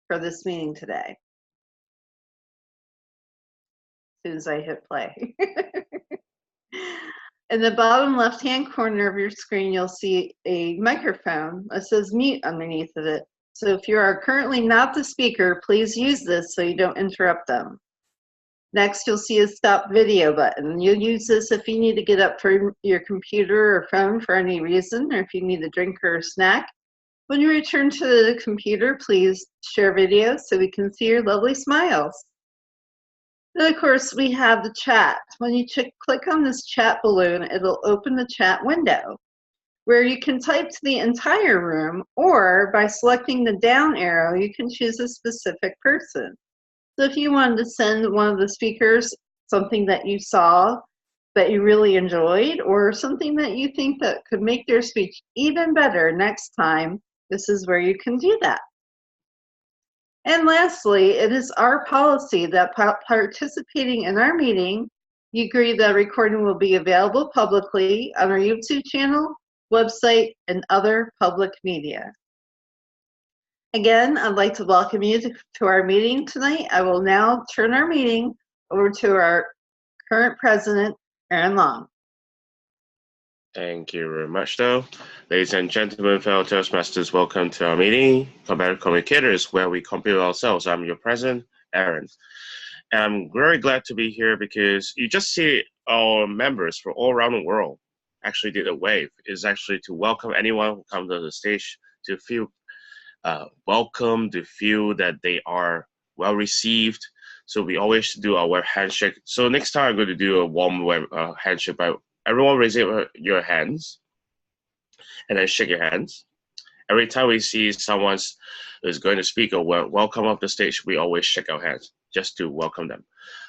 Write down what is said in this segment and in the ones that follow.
for this meeting today. As soon as I hit play. In the bottom left-hand corner of your screen, you'll see a microphone that says mute underneath of it. So if you are currently not the speaker, please use this so you don't interrupt them. Next, you'll see a stop video button. You'll use this if you need to get up from your computer or phone for any reason, or if you need a drink or a snack. When you return to the computer, please share video so we can see your lovely smiles. And of course, we have the chat. When you click on this chat balloon, it'll open the chat window where you can type to the entire room, or by selecting the down arrow, you can choose a specific person. So if you wanted to send one of the speakers something that you saw that you really enjoyed, or something that you think that could make their speech even better next time, this is where you can do that. And lastly, it is our policy that participating in our meeting, you agree that recording will be available publicly on our YouTube channel, website, and other public media. Again, I'd like to welcome you to our meeting tonight. I will now turn our meeting over to our current president, Aaron Long. Thank you very much, though. Ladies and gentlemen, fellow Toastmasters, welcome to our meeting, Competitive Communicators, where we compete ourselves. I'm your president, Aaron. And I'm very glad to be here because you just see our members from all around the world actually did a wave. Is actually to welcome anyone who comes to the stage to feel welcome, to feel that they are well received. So we always do our web handshake. So next time I'm going to do a warm web handshake by everyone raise your hands and then shake your hands. Every time we see someone is going to speak or welcome up the stage, we always shake our hands just to welcome them.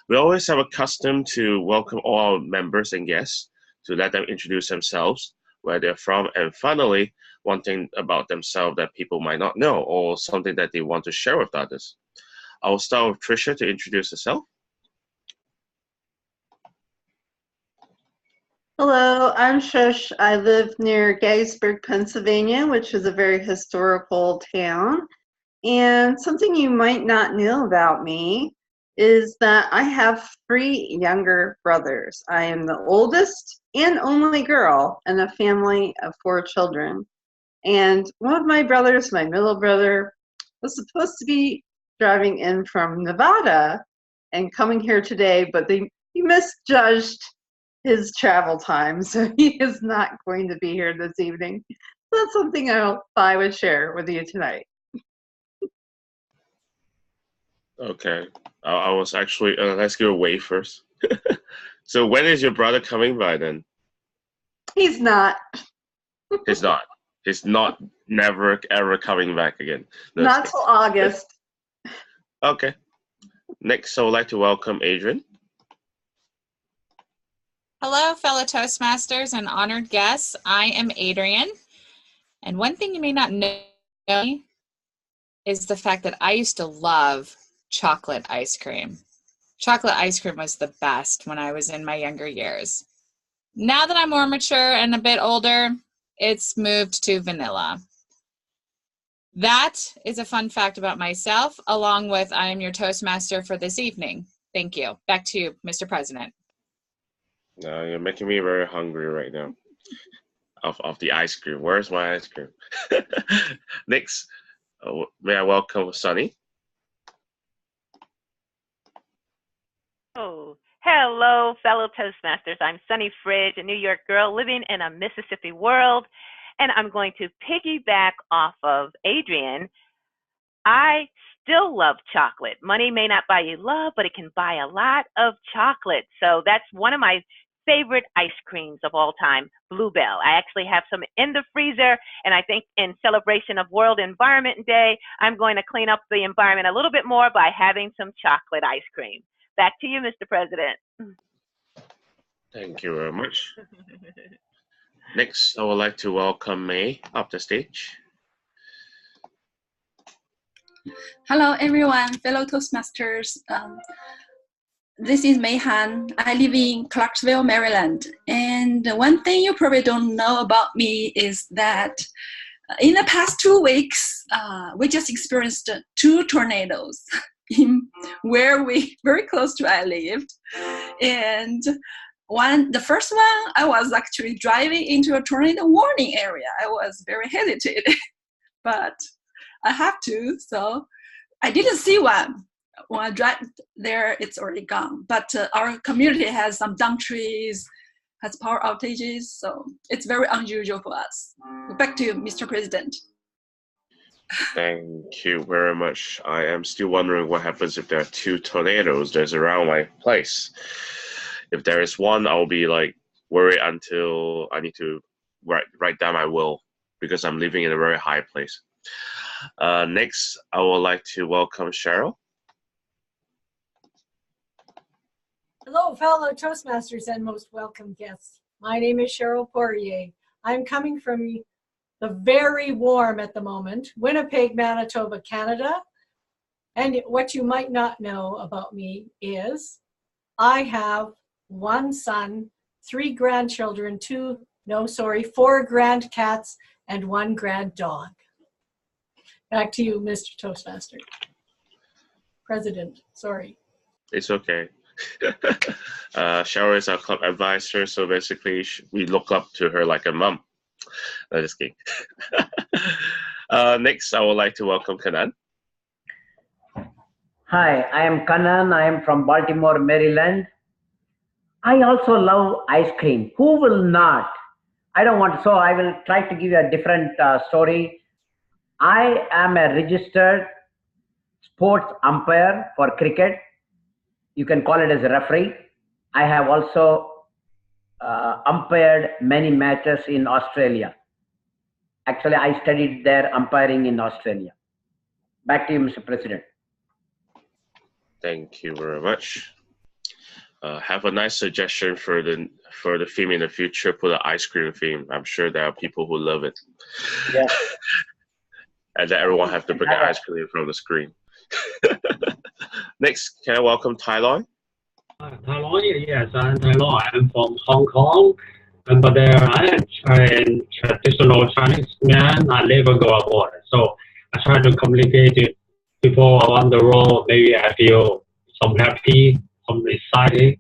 We always have a custom to welcome all our members and guests, to let them introduce themselves, where they're from, and finally, one thing about themselves that people might not know, or something that they want to share with others. I will start with Tricia to introduce herself. Hello, I'm Shush. I live near Gettysburg, Pennsylvania, which is a very historical town. And something you might not know about me is that I have 3 younger brothers. I am the oldest and only girl in a family of 4 children. And one of my brothers, my middle brother, was supposed to be driving in from Nevada and coming here today, but he misjudged his travel time, so he is not going to be here this evening. That's something I would share with you tonight. Okay, I was actually, let's go away first. So when is your brother coming by then? He's not. He's not. He's not never ever coming back again. Not till August. Okay. Next, I would like to welcome Adrian. Hello, fellow Toastmasters and honored guests. I am Adrian. And one thing you may not know is the fact that I used to love chocolate ice cream. Chocolate ice cream was the best when I was in my younger years. Now that I'm more mature and a bit older, it's moved to vanilla. That is a fun fact about myself, along with I am your Toastmaster for this evening. Thank you. Back to you, Mr. President. No, you're making me very hungry right now. Of the ice cream. Where's my ice cream? Next, may I welcome Sunny? Oh, hello, fellow Toastmasters. I'm Sunny Fridge, a New York girl living in a Mississippi world, and I'm going to piggyback off of Adrian. I still love chocolate. Money may not buy you love, but it can buy a lot of chocolate. So that's one of my favorite ice creams of all time, Bluebell. I actually have some in the freezer, and I think in celebration of World Environment Day, I'm going to clean up the environment a little bit more by having some chocolate ice cream. Back to you, Mr. President. Thank you very much. Next, I would like to welcome Mei up the stage. Hello, everyone, fellow Toastmasters. This is Mei Han. I live in Clarksville, Maryland. And one thing you probably don't know about me is that In the past 2 weeks, we just experienced 2 tornadoes in where we very close to I lived, and the first one, I was actually driving into a tornado warning area. I was very hesitated, but I have to, so I didn't see one. When I drive there, it's already gone. But our community has some downed trees, has power outages, so it's very unusual for us. Back to you, Mr. President. Thank you very much. I am still wondering what happens if there are 2 tornadoes that's around my place. If there is one, I'll be like worried until I need to write down my will because I'm living in a very high place. Next, I would like to welcome Sheryl. Hello, fellow Toastmasters and most welcome guests. My name is Sheryl Poirier. I'm coming from the very warm at the moment, Winnipeg, Manitoba, Canada. And what you might not know about me is I have 1 son, 3 grandchildren, 4 grand cats, and 1 grand dog. Back to you, Mr. Toastmaster. President, sorry. It's okay. Sheryl is our club advisor, so basically we look up to her like a mom. No, just kidding. Next, I would like to welcome Kanan. Hi, I am Kanan. I am from Baltimore, Maryland. I also love ice cream. Who will not? I don't want to, so I will try to give you a different story. I am a registered sports umpire for cricket. You can call it as a referee. I have also umpired many matches in Australia. Actually, I studied there umpiring in Australia. Back to you, Mr. President. Thank you very much. Have a nice suggestion for the theme in the future. Put an ice cream theme. I'm sure there are people who love it. Yeah. And then everyone have to bring an ice cream from the screen. Next, can I welcome Tai Loi? Tai Loi, yes, I'm Tai Loi. I'm from Hong Kong, but I am a traditional Chinese man. I never go abroad, so I try to communicate with people around the world. Maybe I feel some happy, some excited,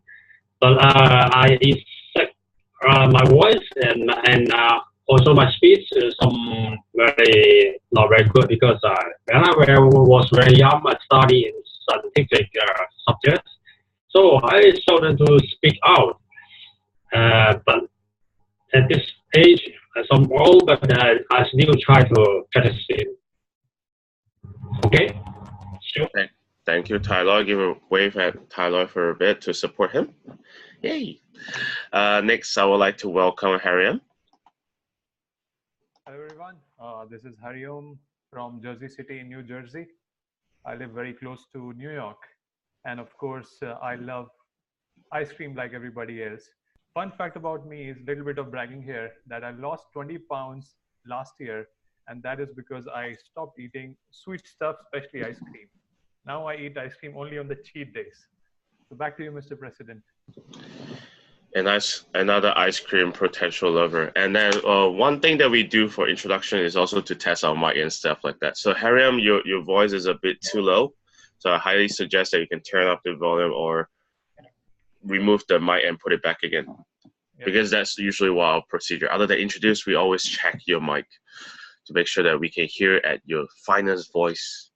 but I my voice and also my speech is very not very good because when I was very young, I studied in scientific subjects, so I started to speak out. But at this age, as I'm old, but I still try to practice it. Okay. Sure. Okay. Thank you, Tai Loi. Give a wave at Tai Loi for a bit to support him. Yay. Next, I would like to welcome Hariom. Hello everyone, this is Hariom from Jersey City in New Jersey. I live very close to New York, and of course I love ice cream like everybody else. Fun fact about me is a little bit of bragging here that I lost 20 pounds last year, and that is because I stopped eating sweet stuff, especially ice cream. Now I eat ice cream only on the cheat days. So back to you, Mr. President. And another ice cream potential lover. And then one thing that we do for introduction is also to test our mic and stuff like that. So Hariom, your voice is a bit too low. So I highly suggest that you can turn up the volume or remove the mic and put it back again. Yeah. Because that's usually our procedure. Other than introduce, we always check your mic to make sure that we can hear at your finest voice.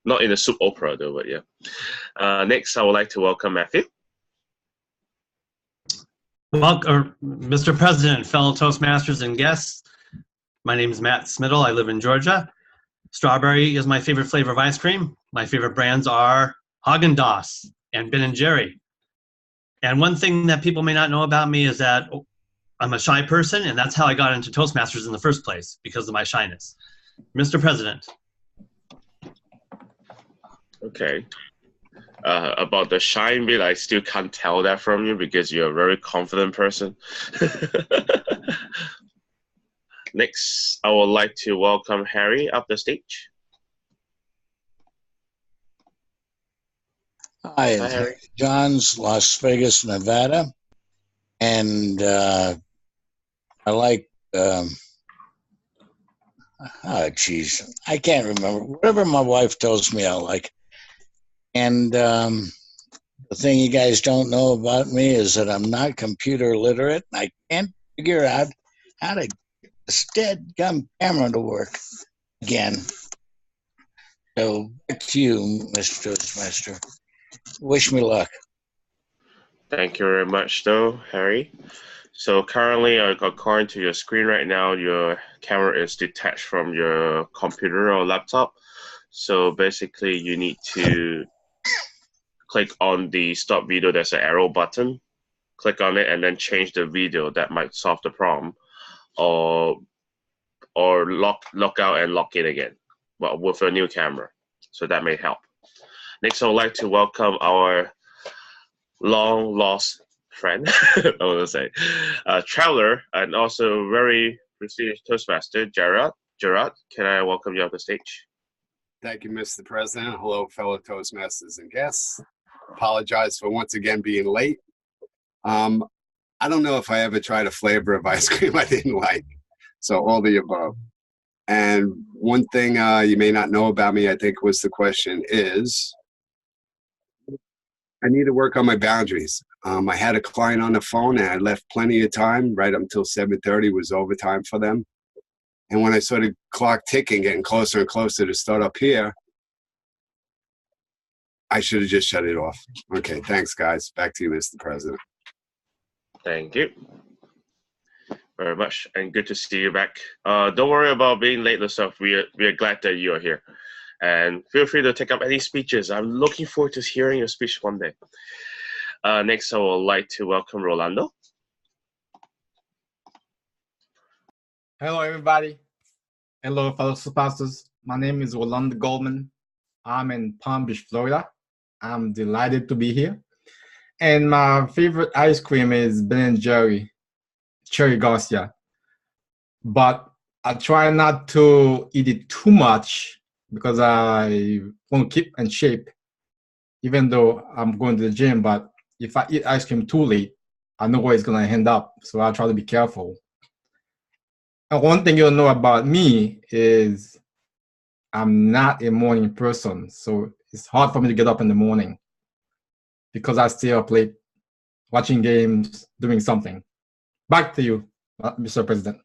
Not in a soup opera though, but yeah. Next, I would like to welcome Matthew. Welcome, Mr. President, fellow Toastmasters and guests. My name is Matt Smittle. I live in Georgia. Strawberry is my favorite flavor of ice cream. My favorite brands are Haagen-Dazs and Ben & Jerry. And one thing that people may not know about me is that I'm a shy person, and that's how I got into Toastmasters in the first place, because of my shyness. Mr. President. Okay. About the shy bit, I still can't tell that from you because you're a very confident person. Next, I would like to welcome Harry up the stage. Hi, Harry. John's, Las Vegas, Nevada. And I like Oh, geez. I can't remember. Whatever my wife tells me I like. And the thing you guys don't know about me is that I'm not computer literate. I can't figure out how to get this dead-gum camera to work again. So back to you, Mr. Toastmaster. Wish me luck. Thank you very much, though, Harry. So currently, according to your screen right now, your camera is detached from your computer or laptop. So basically, you need to click on the stop video. There's an arrow button. Click on it and then change the video. That might solve the problem. Or lock out and lock in again, but with a new camera. So that may help. Next, I would like to welcome our long lost friend, I want to say, traveler, and also very prestigious Toastmaster, Gerard. Gerard, can I welcome you off the stage? Thank you, Mr. President. Hello, fellow Toastmasters and guests. Apologize for once again being late. I don't know if I ever tried a flavor of ice cream I didn't like. So all the above. And one thing you may not know about me, I think was the question, is I need to work on my boundaries. I had a client on the phone and I left plenty of time, right up until 7:30 was overtime for them. And when I saw the clock ticking, getting closer and closer to start up here, I should have just shut it off. Okay, thanks, guys. Back to you, Mr. President. Thank you very much, and good to see you back. Don't worry about being late and stuff. We are glad that you are here. And feel free to take up any speeches. I'm looking forward to hearing your speech one day. Next, I would like to welcome Rolando. Hello, everybody. Hello, fellow Toastmasters. My name is Rolando Goldman. I'm in Palm Beach, Florida. I'm delighted to be here. And my favorite ice cream is Ben & Jerry, Cherry Garcia. But I try not to eat it too much because I want to keep in shape, even though I'm going to the gym. But if I eat ice cream too late, I know where it's going to end up. So I try to be careful. And one thing you'll know about me is I'm not a morning person. So it's hard for me to get up in the morning because I stay up late watching games, doing something. Back to you, Mr. President.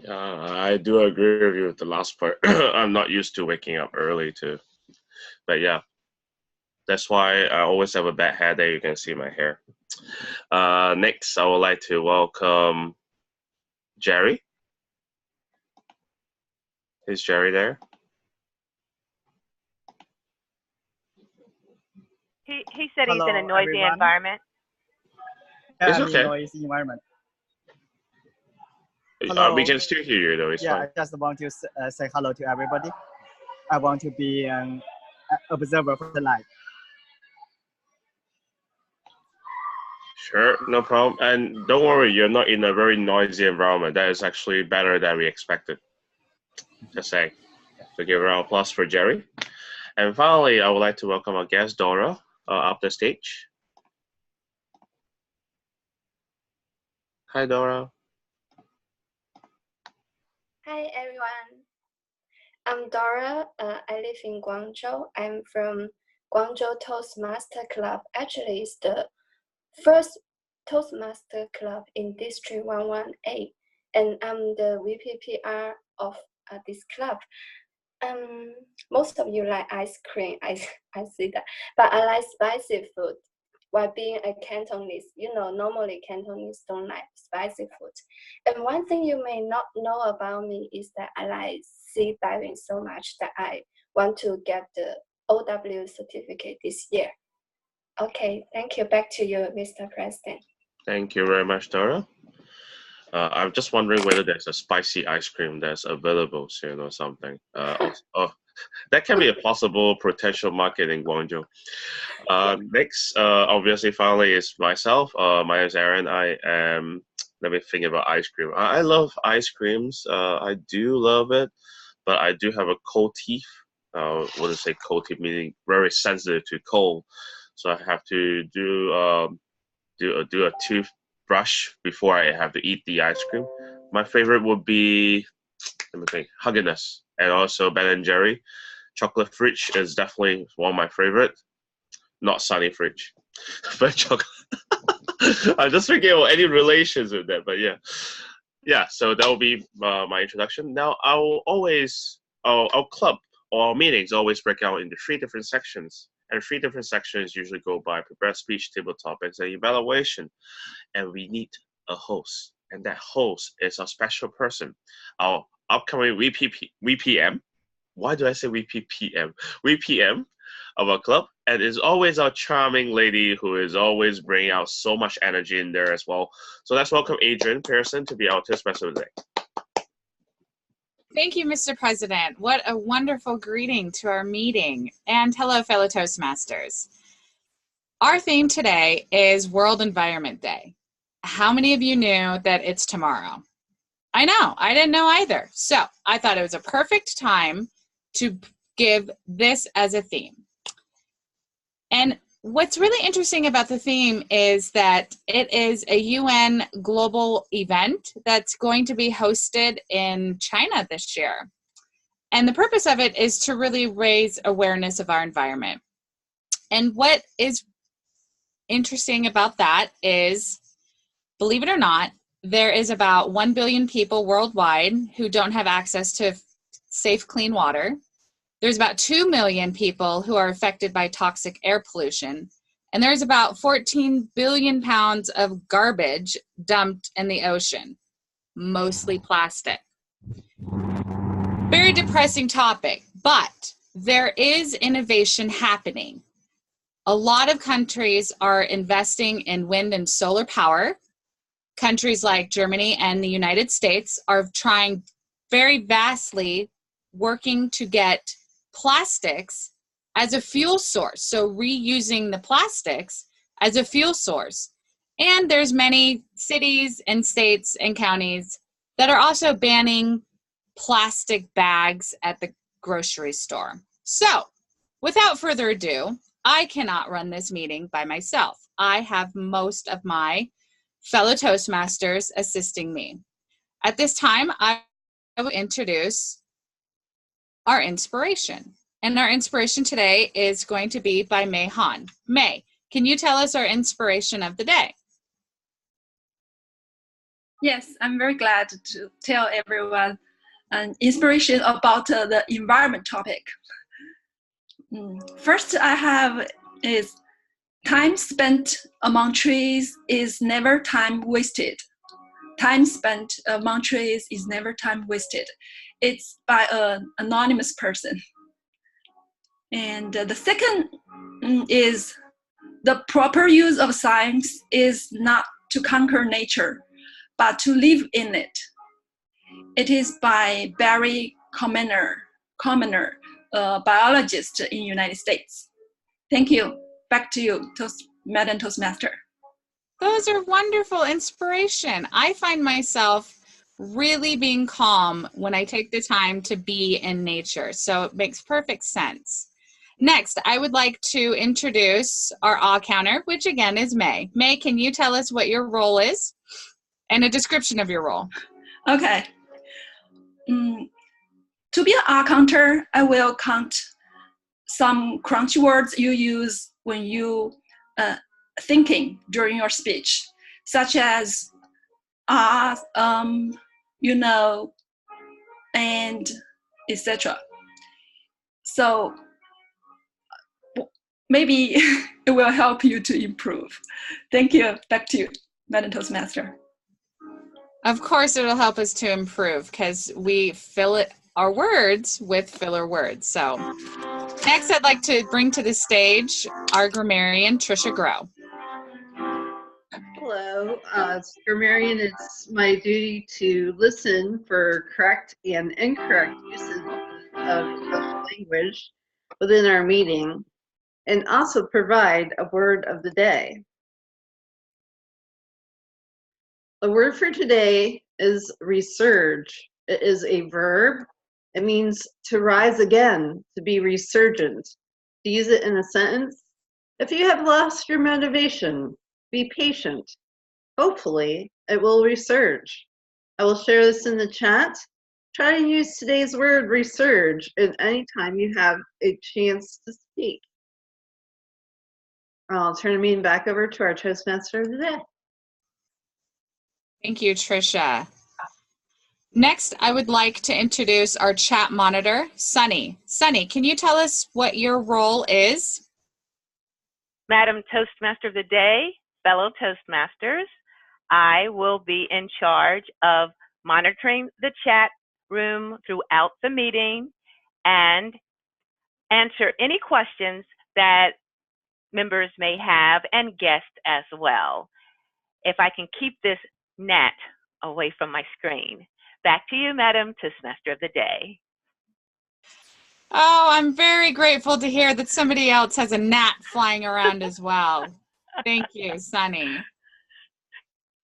I do agree with you with the last part. I'm not used to waking up early too. But yeah, that's why I always have a bad hair day. You can see my hair. Next, I would like to welcome Jerry. Is Jerry there? He said Hello, he's in a noisy everyone. environment. Yeah, It's I'm okay. in noisy environment. We Hello. can still hear you though. It's Yeah, fine. I just want to say hello to everybody. I want to be an observer for the live. Sure, no problem. And don't worry, you're not in a very noisy environment. That is actually better than we expected. Just saying. So give a round of applause for Jerry. And finally, I would like to welcome our guest, Dora, up the stage. Hi, Dora. Hi, everyone. I'm Dora. I live in Guangzhou. I'm from Guangzhou Toastmaster Club. Actually, it's the first Toastmaster Club in District 118, and I'm the VPPR of this club. Most of you like ice cream, I see that, but I like spicy food. While being a Cantonese, normally Cantonese don't like spicy food. And one thing you may not know about me is that I like sea diving so much that I want to get the OW certificate this year. Okay, thank you. Back to you, Mr. President. Thank you very much, Dora. I'm just wondering whether there's a spicy ice cream that's available soon or something. That can be a possible potential market in Guangzhou. Next, obviously, finally, is myself. My name is Aaron. Let me think about ice cream. I love ice creams. I do love it, but I do have a cold teeth. What does it say cold teeth, meaning very sensitive to cold. So I have to do a tooth brush before I have to eat the ice cream. My favorite would be, let me think, Haagen-Dazs, and also Ben & Jerry. Chocolate fridge is definitely one of my favorite. Not Sunny fridge, but chocolate. I'm just thinking of any relations with that, but yeah. Yeah, so that will be my introduction. Now, our club or our meetings always break out into 3 different sections. And 3 different sections usually go by prepared speech, table topics, and evaluation. And we need a host. And that host is our special person, our upcoming VPM. Why do I say VPPM? VPM of our club. And it's always our charming lady who is always bringing out so much energy in there as well. So let's welcome Adrian Pearson to be our toastmaster today. Thank you, Mr. President. What a wonderful greeting to our meeting. And hello, fellow Toastmasters. Our theme today is World Environment Day. How many of you knew that it's tomorrow? I know, I didn't know either. So I thought it was a perfect time to give this as a theme. And what's really interesting about the theme is that it is a UN global event that's going to be hosted in China this year. And the purpose of it is to really raise awareness of our environment. And what is interesting about that is, believe it or not, there is about 1 billion people worldwide who don't have access to safe, clean water. There's about 2 million people who are affected by toxic air pollution. And there's about 14 billion pounds of garbage dumped in the ocean, mostly plastic. Very depressing topic, but there is innovation happening. A lot of countries are investing in wind and solar power. Countries like Germany and the United States are trying very vastly, working to get plastics as a fuel source, so reusing the plastics as a fuel source. And there's many cities and states and counties that are also banning plastic bags at the grocery store. So, without further ado, I cannot run this meeting by myself. I have most of my fellow Toastmasters assisting me. At this time, I will introduce our inspiration. And our inspiration today is going to be by Mei Han. Mei, can you tell us our inspiration of the day? Yes, I'm very glad to tell everyone an inspiration about the environment topic. First I have is time spent among trees is never time wasted. Time spent among trees is never time wasted. It's by an anonymous person. And the second is the proper use of science is not to conquer nature, but to live in it. It is by Barry Commoner, a biologist in the United States. Thank you. Back to you, Madam Toastmaster. Those are wonderful inspiration. I find myself really being calm when I take the time to be in nature. So it makes perfect sense. Next, I would like to introduce our awe counter, which again is Mei. Mei, can you tell us what your role is and a description of your role? Okay. To be an awe counter, I will count some crunchy words you use when you thinking during your speech, such as you know, and etc. So maybe it will help you to improve. Thank you. Back to you, Madam Toastmaster. Of course, it'll help us to improve because we fill our words with filler words. So next, I'd like to bring to the stage our grammarian, Tricia Grow. Hello, as grammarian, it's my duty to listen for correct and incorrect uses of English language within our meeting, and also provide a word of the day. The word for today is resurge. It is a verb. It means to rise again, to be resurgent. To use it in a sentence, if you have lost your motivation, be patient. hopefully, it will resurge. I will share this in the chat. Try to use today's word resurge at any time you have a chance to speak. I'll turn the meeting back over to our Toastmaster of the day. Thank you, Tricia. Next, I would like to introduce our chat monitor, Sunny. Sunny, can you tell us what your role is? Madam Toastmaster of the Day, fellow Toastmasters, I will be in charge of monitoring the chat room throughout the meeting and answer any questions that members may have and guests as well. If I can keep this gnat away from my screen. Back to you, Madam Toastmaster of the Day. Oh, I'm very grateful to hear that somebody else has a gnat flying around as well. Thank you, Sunny.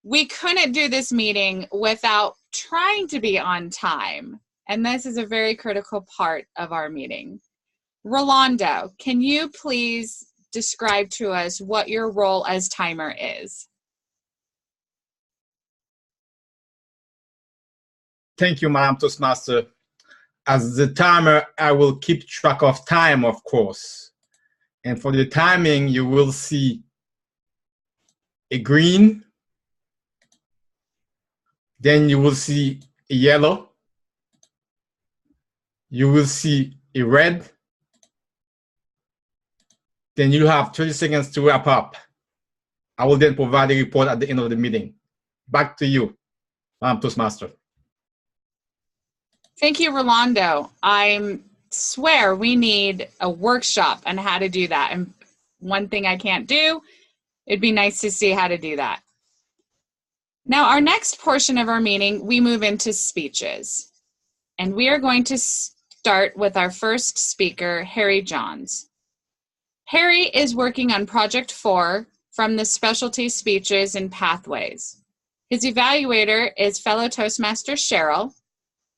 We couldn't do this meeting without trying to be on time, and this is a very critical part of our meeting. Rolando, can you please describe to us what your role as timer is? Thank you, Madam Toastmaster. As the timer, I will keep track of time, of course. And for the timing, you will see a green, then you will see a yellow, you will see a red, then you have 30 seconds to wrap up. I will then provide a report at the end of the meeting. Back to you, Madam Toastmaster. Thank you, Rolando. I swear we need a workshop on how to do that. And one thing I can't do, it'd be nice to see how to do that. Now, our next portion of our meeting, we move into speeches. And we are going to start with our first speaker, Harry Johns. Harry is working on Project 4 from the Specialty Speeches and Pathways. His evaluator is fellow Toastmaster Sheryl.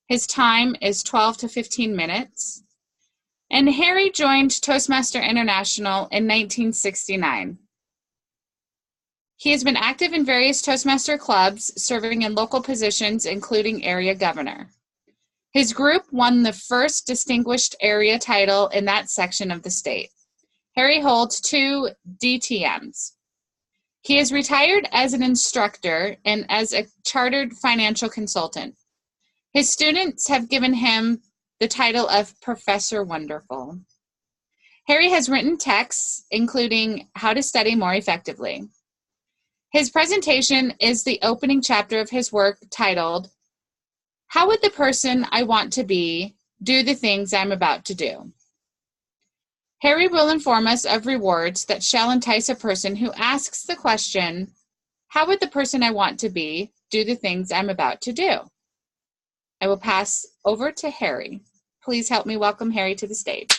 His time is 12 to 15 minutes. And Harry joined Toastmaster International in 1969. He has been active in various Toastmaster clubs, serving in local positions, including area governor. His group won the first distinguished area title in that section of the state. Harry holds 2 DTMs. He is retired as an instructor and as a chartered financial consultant. His students have given him the title of Professor Wonderful. Harry has written texts, including How to Study More Effectively. His presentation is the opening chapter of his work titled, How Would the Person I Want to Be Do the Things I'm About to Do? Harry will inform us of rewards that shall entice a person who asks the question, How would the person I want to be do the things I'm about to do? I will pass over to Harry. Please help me welcome Harry to the stage.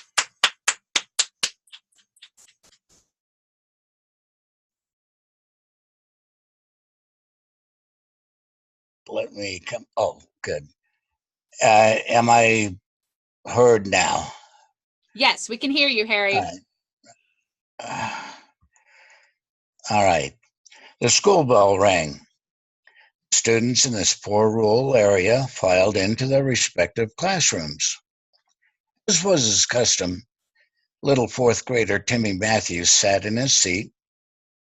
Let me come. Oh, good. Am I heard now? Yes, we can hear you, Harry. All right. The school bell rang. Students in this poor rural area filed into their respective classrooms. As was his custom, little 4th grader Timmy Matthews sat in his seat,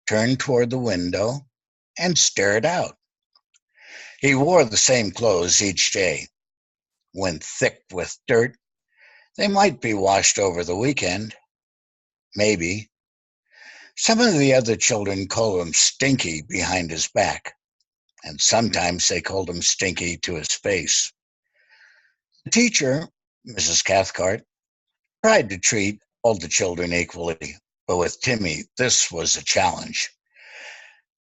turned toward the window, and stared out. He wore the same clothes each day. When thick with dirt, they might be washed over the weekend. Maybe. Some of the other children called him Stinky behind his back, and sometimes they called him Stinky to his face. The teacher, Mrs. Cathcart, tried to treat all the children equally, but with Timmy, this was a challenge.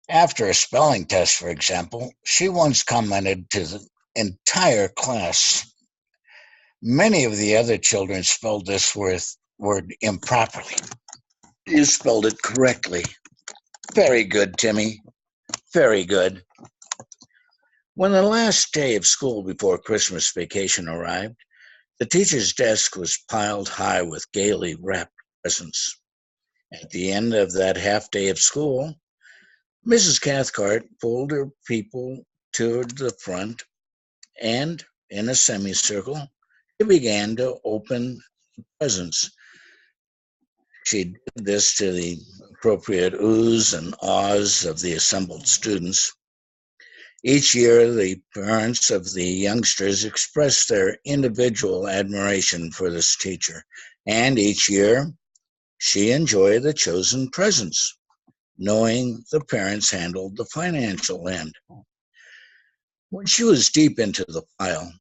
After a spelling test, for example, she once commented to the entire class, many of the other children spelled this word improperly. You spelled it correctly. Very good, Timmy. Very good. When the last day of school before Christmas vacation arrived, the teacher's desk was piled high with gaily wrapped presents. At the end of that half day of school, Mrs. Cathcart pulled her people toward the front, and in a semicircle, she began to open presents. She did this to the appropriate oohs and ahs of the assembled students. Each year, the parents of the youngsters expressed their individual admiration for this teacher, and each year, she enjoyed the chosen presents, knowing the parents handled the financial end. When she was deep into the pile,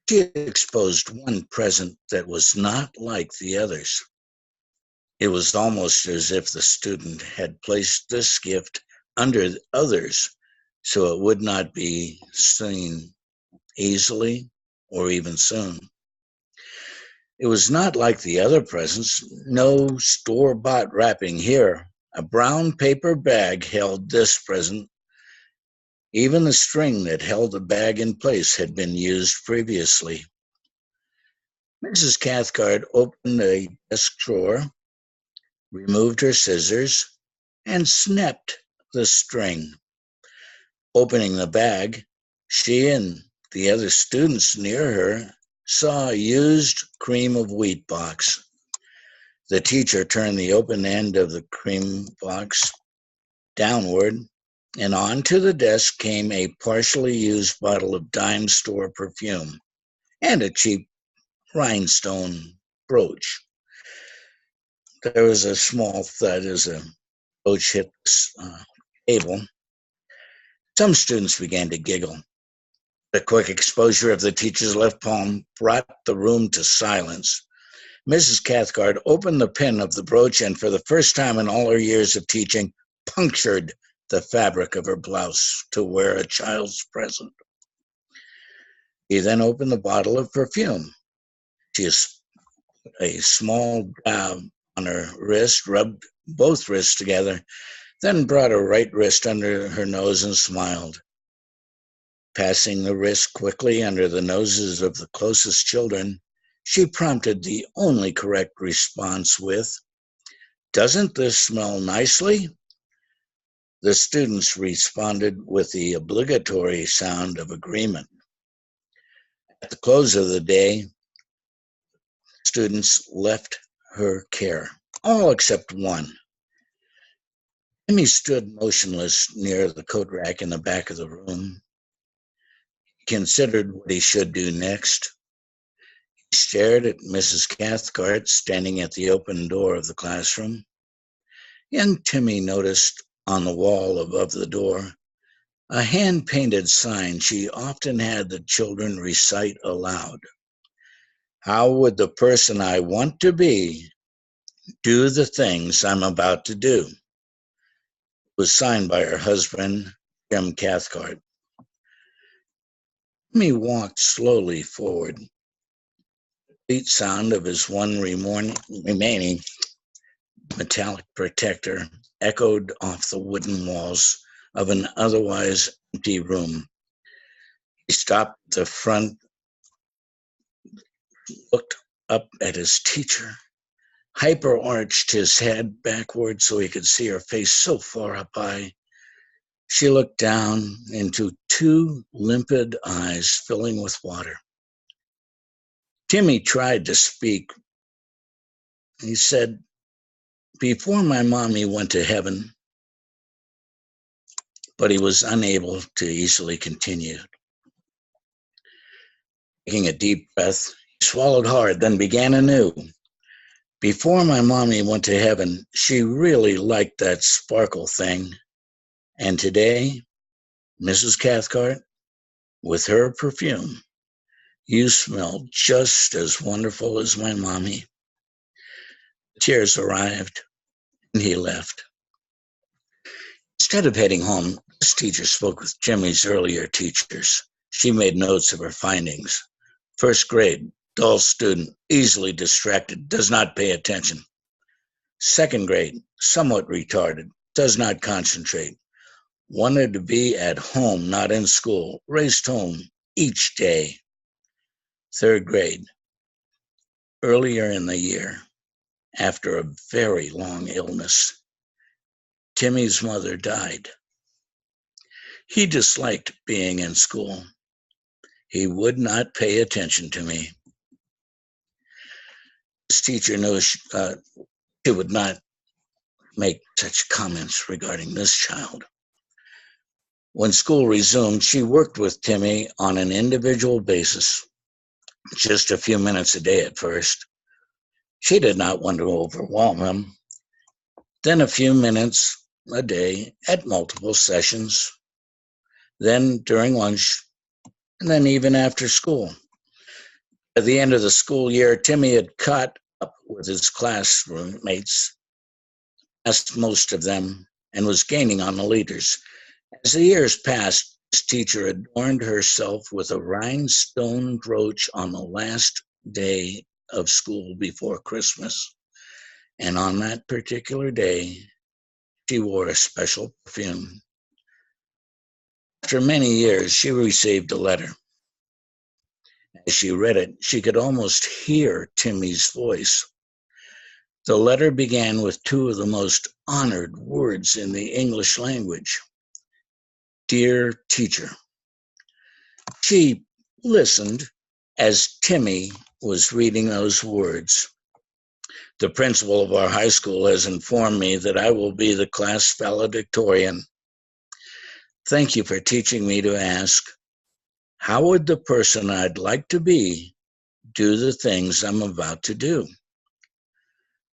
she exposed one present that was not like the others. It was almost as if the student had placed this gift under the others so it would not be seen easily or even soon. It was not like the other presents, no store-bought wrapping here. A brown paper bag held this present. Even the string that held the bag in place had been used previously. Mrs. Cathcart opened a desk drawer, removed her scissors, and snapped the string. Opening the bag, she and the other students near her saw a used cream of wheat box. The teacher turned the open end of the cream box downward, and onto the desk came a partially used bottle of dime store perfume and a cheap rhinestone brooch. There was a small thud as a brooch hit the table. Some students began to giggle. The quick exposure of the teacher's left palm brought the room to silence. Mrs. Cathcart opened the pin of the brooch and, for the first time in all her years of teaching, punctured the fabric of her blouse to wear a child's present. She then opened the bottle of perfume. She put a small dab on her wrist, rubbed both wrists together, then brought her right wrist under her nose and smiled. Passing the wrist quickly under the noses of the closest children, she prompted the only correct response with, "Doesn't this smell nicely?" The students responded with the obligatory sound of agreement. At the close of the day, students left her care, all except one. Timmy stood motionless near the coat rack in the back of the room. He considered what he should do next. He stared at Mrs. Cathcart standing at the open door of the classroom. Young Timmy noticed on the wall above the door a hand-painted sign she often had the children recite aloud. "How would the person I want to be do the things I'm about to do?" It was signed by her husband, Jim Cathcart. Timmy walked slowly forward. The beat sound of his one remaining metallic protector echoed off the wooden walls of an otherwise empty room. He stopped at the front, looked up at his teacher, hyper-arched his head backward so he could see her face so far up high. She looked down into two limpid eyes filling with water. Timmy tried to speak. He said, "Before my mommy went to heaven," but he was unable to easily continue. Taking a deep breath, he swallowed hard, then began anew. "Before my mommy went to heaven, she really liked that sparkle thing. And today, Mrs. Cathcart, with her perfume, you smell just as wonderful as my mommy." The tears arrived, and he left. Instead of heading home, this teacher spoke with Jimmy's earlier teachers. She made notes of her findings. First grade, dull student, easily distracted, does not pay attention. Second grade, somewhat retarded, does not concentrate. Wanted to be at home, not in school. Raced home each day. Third grade, earlier in the year, after a very long illness, Timmy's mother died. He disliked being in school. He would not pay attention to me. His teacher knew she would not make such comments regarding this child. When school resumed, she worked with Timmy on an individual basis, just a few minutes a day at first. She did not want to overwhelm him. Then a few minutes a day at multiple sessions, then during lunch, and then even after school. At the end of the school year, Timmy had caught up with his classroom mates, passed most of them, and was gaining on the leaders. As the years passed, his teacher adorned herself with a rhinestone brooch on the last day of school before Christmas. And on that particular day, she wore a special perfume. After many years, she received a letter. As she read it, she could almost hear Timmy's voice. The letter began with two of the most honored words in the English language. Dear teacher. She listened as Timmy was reading those words. The principal of our high school has informed me that I will be the class valedictorian. Thank you for teaching me to ask, how would the person I'd like to be do the things I'm about to do?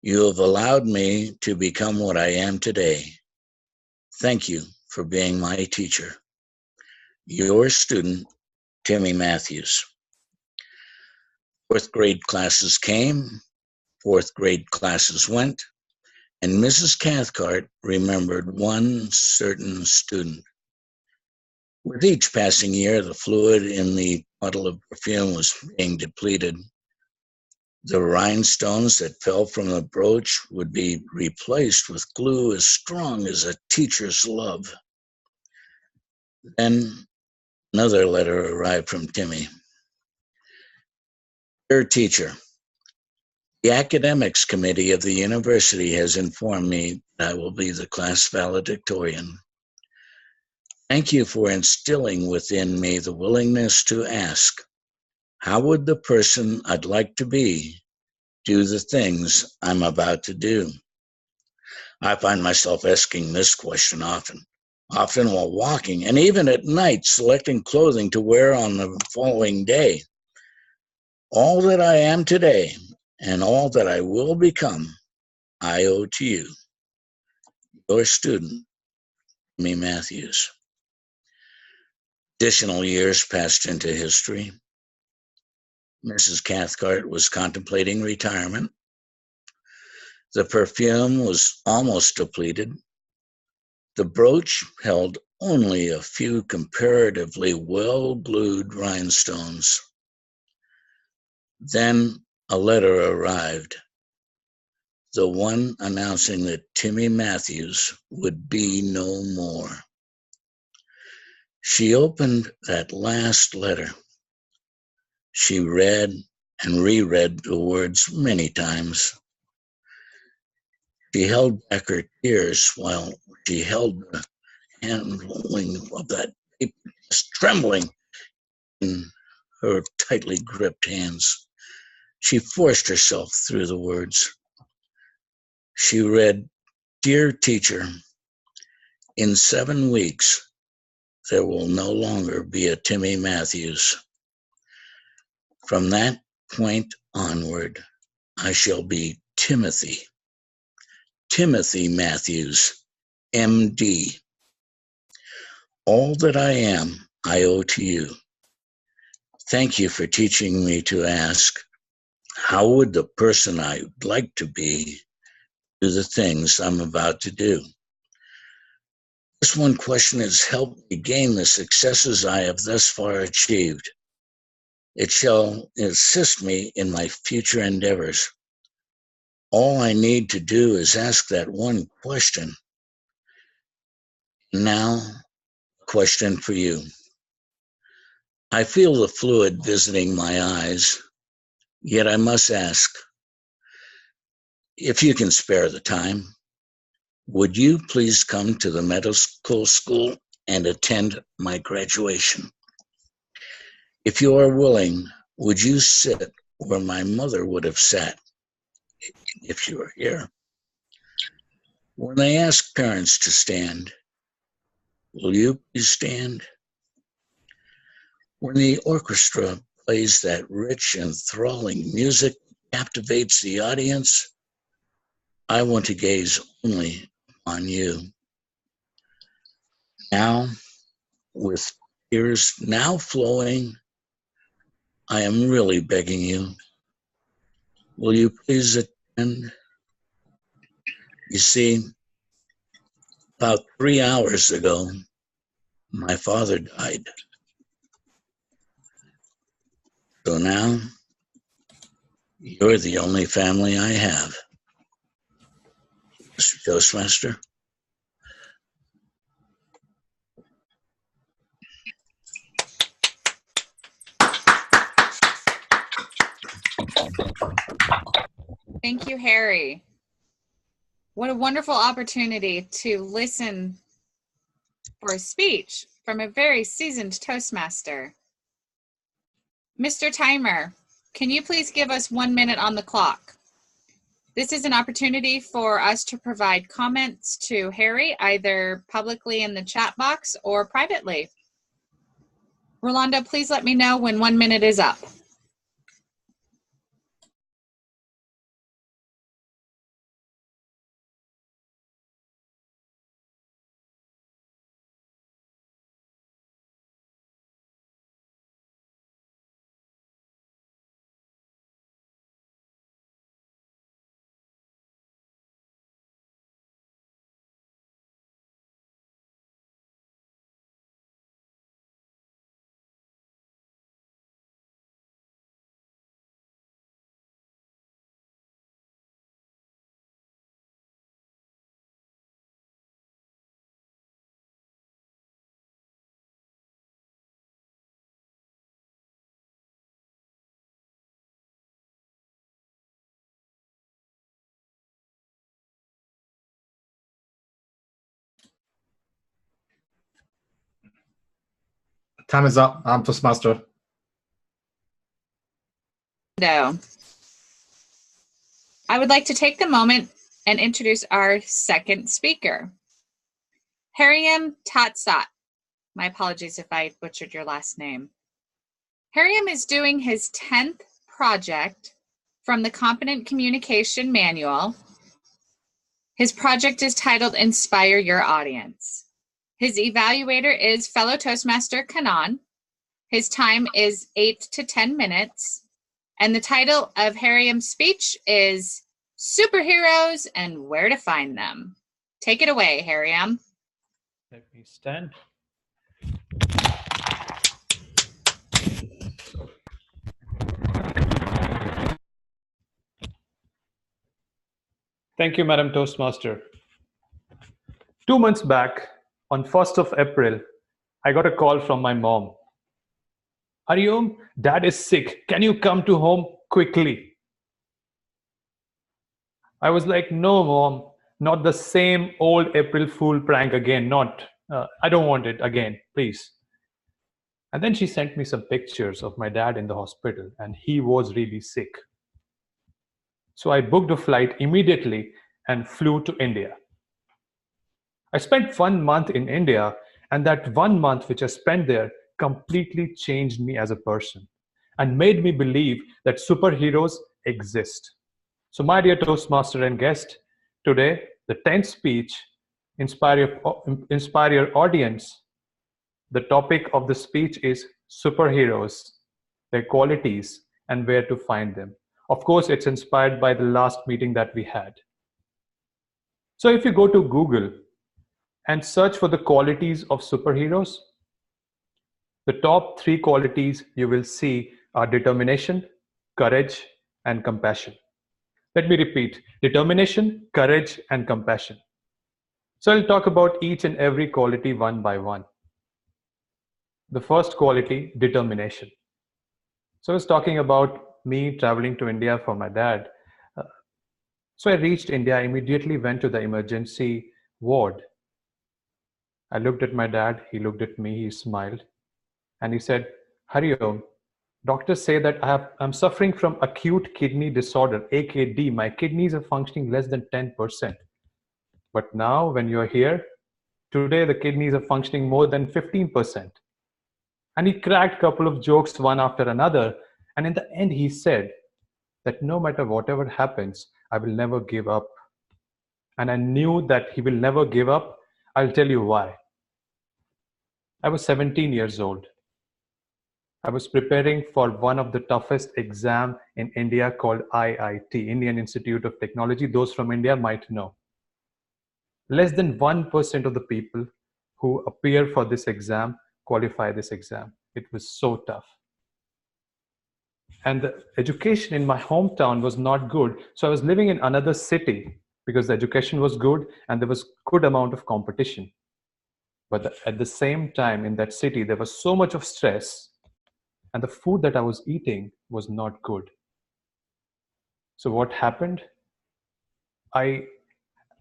You have allowed me to become what I am today. Thank you for being my teacher. Your student, Timmy Matthews. Fourth grade classes came, fourth grade classes went, and Mrs. Cathcart remembered one certain student. With each passing year, the fluid in the bottle of perfume was being depleted. The rhinestones that fell from the brooch would be replaced with glue as strong as a teacher's love. Then another letter arrived from Timmy. Dear teacher, the academics committee of the university has informed me that I will be the class valedictorian. Thank you for instilling within me the willingness to ask, how would the person I'd like to be do the things I'm about to do? I find myself asking this question often while walking, and even at night selecting clothing to wear on the following day. All that I am today and all that I will become, I owe to you, your student, Timmy Matthews. Additional years passed into history. Mrs. Cathcart was contemplating retirement. The perfume was almost depleted. The brooch held only a few comparatively well-glued rhinestones. Then a letter arrived, the one announcing that Timmy Matthews would be no more. She opened that last letter. She read and reread the words many times. She held back her tears while she held the handling of that paper, just trembling in her tightly gripped hands. She forced herself through the words. She read, Dear teacher, in 7 weeks, there will no longer be a Timmy Matthews. From that point onward, I shall be Timothy Matthews, MD. All that I am, I owe to you. Thank you for teaching me to ask, how would the person I'd like to be do the things I'm about to do? This one question has helped me gain the successes I have thus far achieved. It shall assist me in my future endeavors. All I need to do is ask that one question. Now, a question for you. I feel the fluid visiting my eyes, yet I must ask, if you can spare the time, would you please come to the medical school and attend my graduation? If you are willing, would you sit where my mother would have sat if she were here? When I ask parents to stand, will you please stand? When the orchestra plays that rich, enthralling music captivates the audience, I want to gaze only on you. Now, with tears now flowing, I am really begging you, will you please attend? You see, about 3 hours ago, my father died. So now, you're the only family I have. Mr. Toastmaster? Thank you, Harry. What a wonderful opportunity to listen for a speech from a very seasoned Toastmaster. Mr. Timer, can you please give us 1 minute on the clock? This is an opportunity for us to provide comments to Harry, either publicly in the chat box or privately. Rolando, please let me know when 1 minute is up. Time is up. I'm Toastmaster. No. I would like to take the moment and introduce our second speaker, Hariom Tatsat. My apologies if I butchered your last name. Hariom is doing his 10th project from the Competent Communication Manual. His project is titled Inspire Your Audience. His evaluator is fellow Toastmaster Kanan. His time is 8 to 10 minutes. And the title of Hariom's speech is Superheroes and Where to Find Them. Take it away, Hariom. Let me stand. Thank you, Madam Toastmaster. 2 months back, on 1st of April, I got a call from my mom. Hariom, Dad is sick. Can you come to home quickly? I was like, no, Mom, not the same old April Fool prank again. I don't want it again, please. And then she sent me some pictures of my dad in the hospital, and he was really sick. So I booked a flight immediately and flew to India. I spent 1 month in India, and that 1 month which I spent there completely changed me as a person and made me believe that superheroes exist. So my dear Toastmaster and guest, today, the 10th speech, Inspire Your Audience. The topic of the speech is superheroes, their qualities, and where to find them. Of course, it's inspired by the last meeting that we had. So if you go to Google and search for the qualities of superheroes, the top 3 qualities you will see are determination, courage, and compassion. Let me repeat, determination, courage, and compassion. So I'll talk about each and every quality one by one. The first quality, determination. So I was talking about me traveling to India for my dad. So I reached India, immediately went to the emergency ward. I looked at my dad, he looked at me, he smiled, and he said, Hariom, doctors say that I'm suffering from acute kidney disorder, AKD. My kidneys are functioning less than 10%. But now, when you're here, today the kidneys are functioning more than 15%. And he cracked a couple of jokes one after another. And in the end, he said that no matter whatever happens, I will never give up. And I knew that he will never give up. I'll tell you why. I was 17 years old. I was preparing for one of the toughest exam in India called IIT, Indian Institute of Technology. Those from India might know. Less than 1% of the people who appear for this exam qualify this exam. It was so tough. And the education in my hometown was not good. So I was living in another city because the education was good and there was good amount of competition. But at the same time in that city, there was so much of stress and the food that I was eating was not good. So what happened? I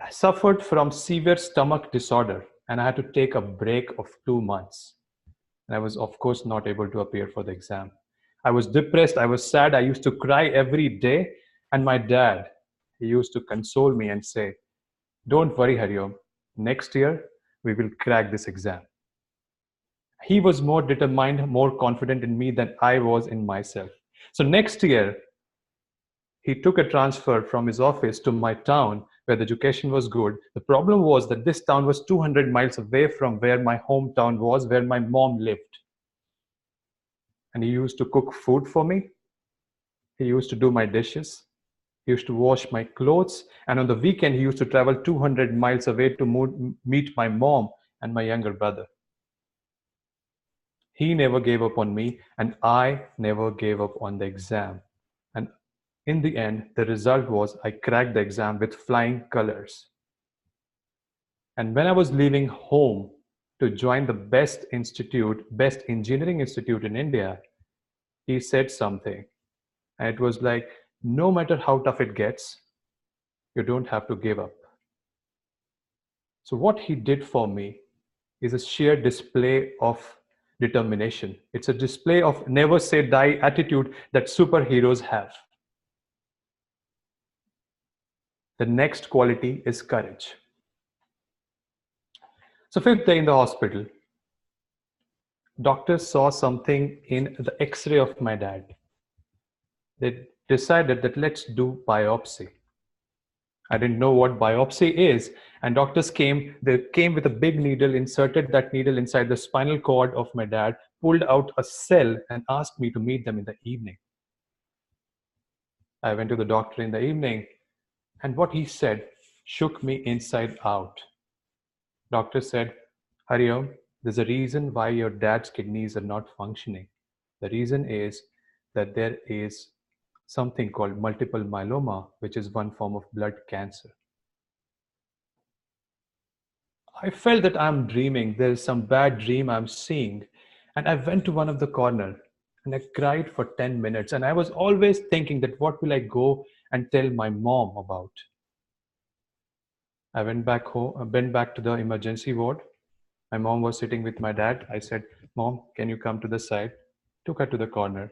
suffered from severe stomach disorder and I had to take a break of 2 months. And I was, of course, not able to appear for the exam. I was depressed. I was sad. I used to cry every day. And my dad, he used to console me and say, don't worry, Hariom. Next year, we will crack this exam. He was more determined, more confident in me than I was in myself. So next year, he took a transfer from his office to my town where the education was good. The problem was that this town was 200 miles away from where my hometown was, where my mom lived. And he used to cook food for me. He used to do my dishes. He used to wash my clothes. And on the weekend, he used to travel 200 miles away to meet my mom and my younger brother. He never gave up on me, and I never gave up on the exam. And in the end, the result was I cracked the exam with flying colors. And when I was leaving home to join the best engineering institute in India, he said something. And it was like, no matter how tough it gets, you don't have to give up. So what he did for me is a sheer display of determination. It's a display of never say die attitude that superheroes have. The next quality is courage. So 5th day in the hospital, doctors saw something in the X-ray of my dad. They decided that let's do biopsy. I didn't know what biopsy is, and doctors came. They came with a big needle, inserted that needle inside the spinal cord of my dad, pulled out a cell, and asked me to meet them in the evening. I went to the doctor in the evening, and what he said shook me inside out. Doctor said, Hariom, there's a reason why your dad's kidneys are not functioning. The reason is that there is something called multiple myeloma, which is one form of blood cancer. I felt that I'm dreaming. There's some bad dream I'm seeing. And I went to one of the corner and I cried for 10 minutes. And I was always thinking that what will I go and tell my mom about? I went back home, I went back to the emergency ward. My mom was sitting with my dad. I said, Mom, can you come to the side? Took her to the corner.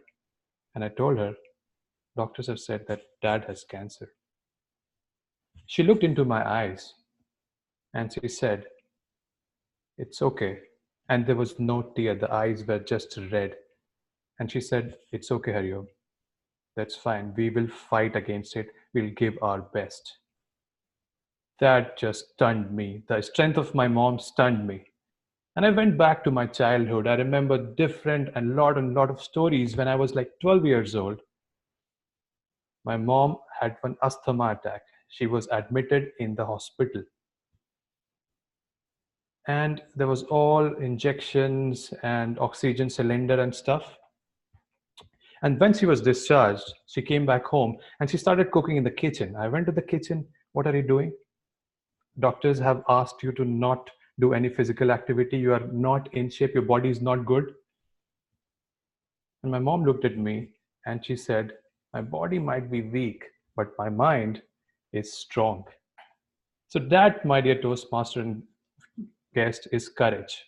And I told her, doctors have said that dad has cancer. She looked into my eyes and she said, it's okay. And there was no tear. The eyes were just red. And she said, it's okay, Hariom. That's fine. We will fight against it. We'll give our best. That just stunned me. The strength of my mom stunned me. And I went back to my childhood. I remember different and lot of stories. When I was like 12 years old, my mom had one asthma attack. She was admitted in the hospital. And there was all injections and oxygen cylinder and stuff. And when she was discharged, she came back home and she started cooking in the kitchen. I went to the kitchen. What are you doing? Doctors have asked you to not do any physical activity. You are not in shape. Your body is not good. And my mom looked at me and she said, my body might be weak, but my mind is strong. So that, my dear Toastmaster and guest, is courage.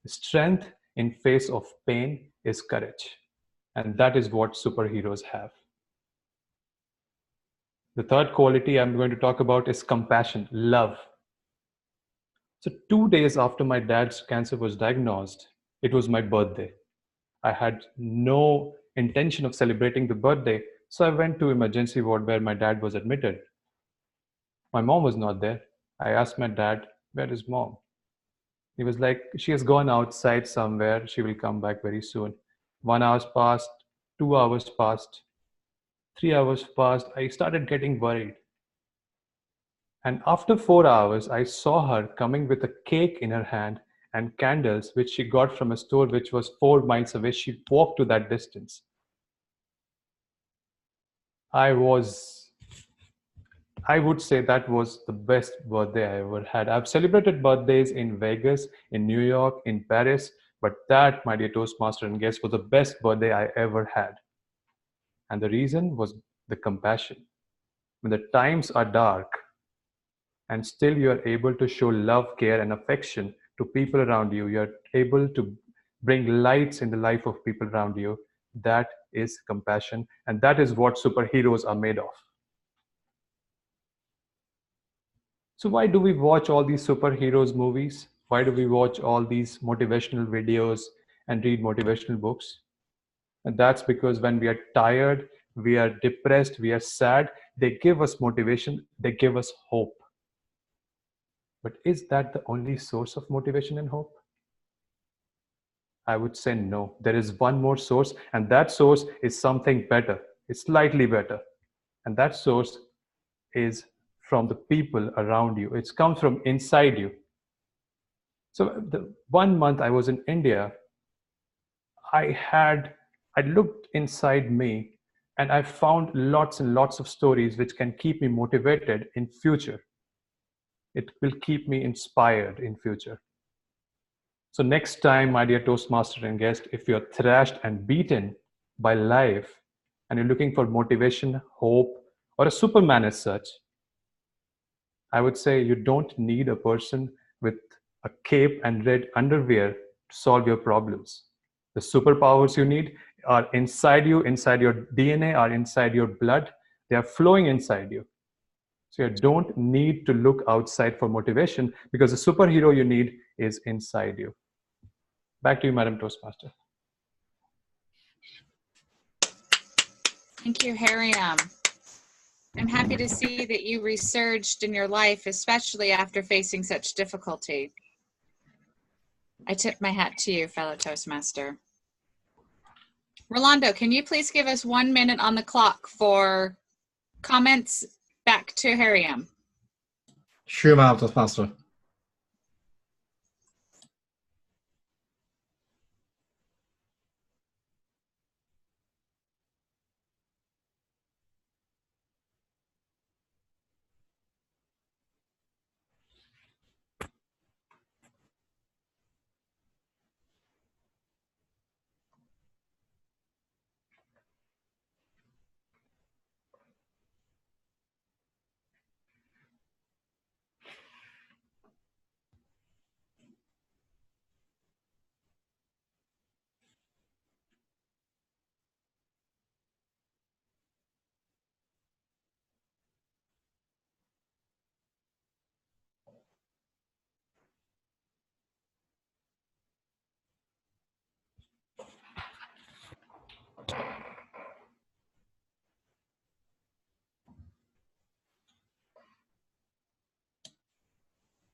Strength in face of pain is courage. And that is what superheroes have. The third quality I'm going to talk about is compassion, love. So 2 days after my dad's cancer was diagnosed, it was my birthday. I had no intention of celebrating the birthday, so I went to emergency ward where my dad was admitted. My mom was not there. I asked my dad, where is mom? He was like, she has gone outside somewhere. She will come back very soon. 1 hour passed, 2 hours passed, 3 hours passed. I started getting worried. And after 4 hours, I saw her coming with a cake in her hand and candles, which she got from a store which was 4 miles away. She walked to that distance. I would say that was the best birthday I ever had. I've celebrated birthdays in Vegas, in New York, in Paris, but that, my dear Toastmaster and guest, was the best birthday I ever had. And the reason was the compassion. When the times are dark and still you are able to show love, care, and affection to people around you, you're able to bring lights in the life of people around you, that is compassion. And that is what superheroes are made of. So why do we watch all these superheroes movies? Why do we watch all these motivational videos and read motivational books? And that's because when we are tired, we are depressed, we are sad, they give us motivation, they give us hope. But is that the only source of motivation and hope? I would say no. There is one more source, and that source is something better. It's slightly better. And that source is from the people around you. It's come from inside you. So the 1 month I was in India, I looked inside me and I found lots and lots of stories which can keep me motivated in future. It will keep me inspired in future. So next time, my dear Toastmaster and guest, if you're thrashed and beaten by life and you're looking for motivation, hope, or a Superman as such, I would say you don't need a person with a cape and red underwear to solve your problems. The superpowers you need are inside you, inside your DNA, are inside your blood. They are flowing inside you. So you don't need to look outside for motivation because the superhero you need is inside you. Back to you, Madam Toastmaster. Thank you, Hariom. I'm happy to see that you resurged in your life, especially after facing such difficulty. I tip my hat to you, fellow Toastmaster. Rolando, can you please give us 1 minute on the clock for comments back to Hariom? Sure, Madam Toastmaster.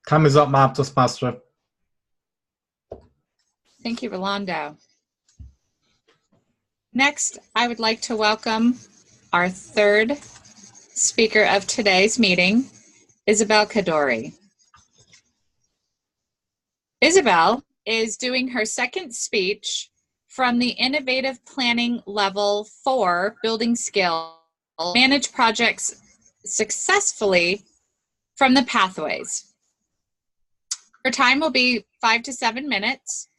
Time is up, Madam Toastmaster. Thank you, Rolando. Next, I would like to welcome our third speaker of today's meeting, Isabel Kadori. Isabel is doing her second speech from the Innovative Planning Level 4 Building Skill, Manage Projects Successfully from the Pathways. Her time will be 5 to 7 minutes.